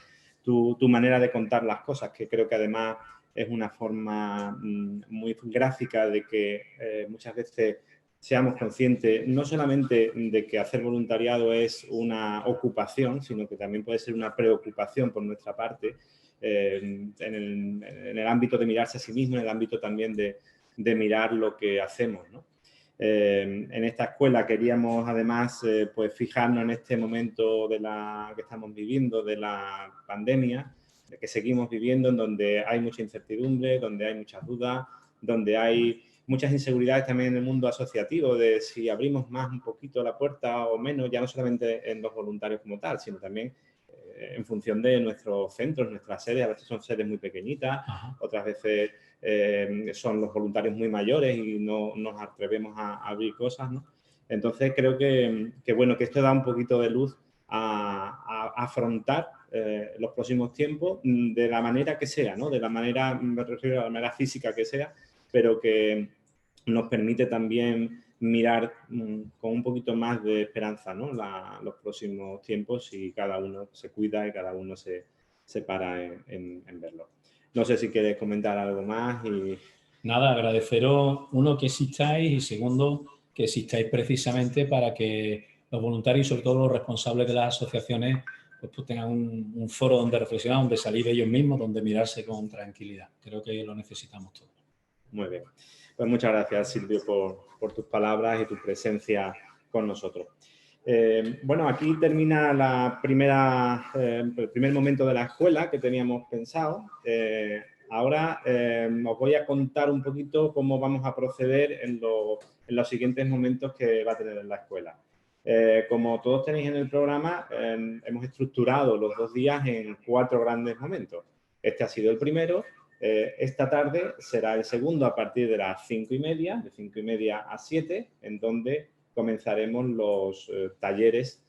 tu manera de contar las cosas, que creo que además es una forma muy gráfica de que muchas veces seamos conscientes no solamente de que hacer voluntariado es una ocupación, sino que también puede ser una preocupación por nuestra parte en el ámbito de mirarse a sí mismo, en el ámbito también de mirar lo que hacemos, ¿no? En esta escuela queríamos además pues fijarnos en este momento que estamos viviendo, de la pandemia, de que seguimos viviendo, en donde hay mucha incertidumbre, donde hay muchas dudas, donde hay muchas inseguridades también en el mundo asociativo, de si abrimos más un poquito la puerta o menos, ya no solamente en los voluntarios como tal, sino también en función de nuestros centros, nuestras sedes. A veces son sedes muy pequeñitas, otras veces son los voluntarios muy mayores y no nos atrevemos a abrir cosas, ¿no? Entonces creo que bueno, que esto da un poquito de luz a afrontar los próximos tiempos de la manera que sea, ¿no? De la manera, me refiero a la manera física que sea, pero que nos permite también mirar con un poquito más de esperanza, ¿no? Los próximos tiempos, y cada uno se cuida y cada uno se para en verlo. No sé si quieres comentar algo más. Nada, agradeceros, uno, que existáis, y segundo, que existáis precisamente para que los voluntarios y sobre todo los responsables de las asociaciones pues tengan un foro donde reflexionar, donde salir ellos mismos, donde mirarse con tranquilidad. Creo que lo necesitamos todos. Muy bien. Pues muchas gracias, Silvio, por tus palabras y tu presencia con nosotros. Bueno, aquí termina el primer momento de la escuela que teníamos pensado. Ahora os voy a contar un poquito cómo vamos a proceder en los siguientes momentos que va a tener la escuela. Como todos tenéis en el programa, hemos estructurado los 2 días en 4 grandes momentos. Este ha sido el primero. Esta tarde será el segundo a partir de las 5:30, de 5:30 a 7, en donde comenzaremos los talleres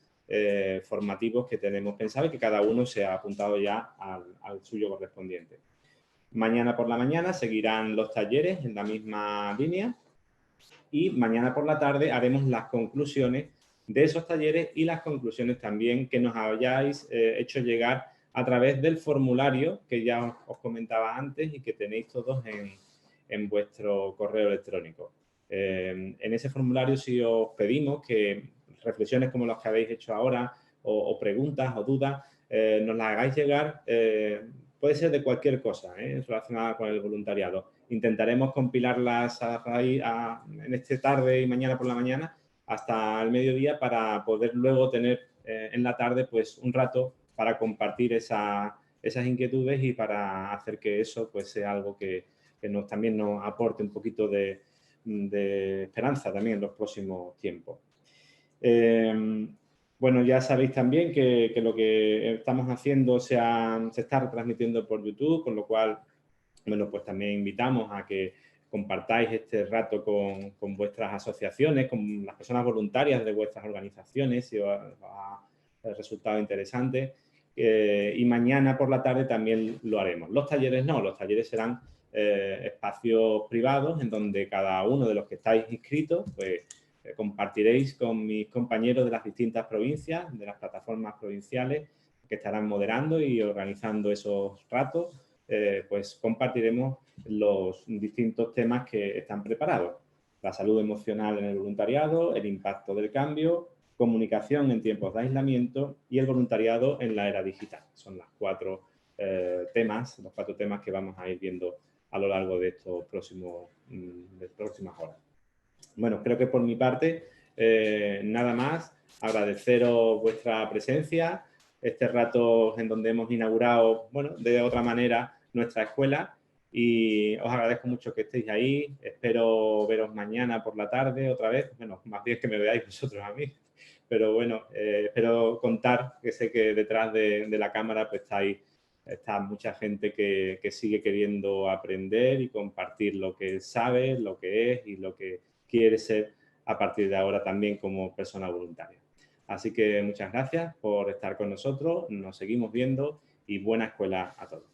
formativos que tenemos pensado y que cada uno se ha apuntado ya al suyo correspondiente. Mañana por la mañana seguirán los talleres en la misma línea, y mañana por la tarde haremos las conclusiones de esos talleres y las conclusiones también que nos hayáis hecho llegar a través del formulario que ya os comentaba antes y que tenéis todos en vuestro correo electrónico. En ese formulario sí os pedimos que reflexiones como las que habéis hecho ahora, o preguntas o dudas, nos las hagáis llegar. Puede ser de cualquier cosa relacionada con el voluntariado. Intentaremos compilarlas en esta tarde y mañana por la mañana hasta el mediodía, para poder luego tener en la tarde pues un rato para compartir esas inquietudes y para hacer que eso pues sea algo que también nos aporte un poquito de esperanza también en los próximos tiempos. Bueno, ya sabéis también que lo que estamos haciendo se está retransmitiendo por YouTube, con lo cual, bueno, pues también invitamos a que compartáis este rato con vuestras asociaciones, con las personas voluntarias de vuestras organizaciones, si os ha resultado interesante. Y mañana por la tarde también lo haremos. Los talleres no, los talleres serán espacios privados en donde cada uno de los que estáis inscritos pues compartiréis con mis compañeros de las distintas provincias, de las plataformas provinciales que estarán moderando y organizando esos ratos. Pues compartiremos los distintos temas que están preparados. La salud emocional en el voluntariado, el impacto del cambio, comunicación en tiempos de aislamiento y el voluntariado en la era digital. Son los 4 temas que vamos a ir viendo a lo largo de estos de próximas horas. Bueno, creo que por mi parte nada más. Agradeceros vuestra presencia, este rato en donde hemos inaugurado, bueno, de otra manera nuestra escuela, y os agradezco mucho que estéis ahí. Espero veros mañana por la tarde otra vez. Bueno, más bien que me veáis vosotros a mí. Pero bueno, espero contar que sé que detrás de la cámara pues está mucha gente que sigue queriendo aprender y compartir lo que sabe, lo que es y lo que quiere ser a partir de ahora también como persona voluntaria. Así que muchas gracias por estar con nosotros. Nos seguimos viendo y buena escuela a todos.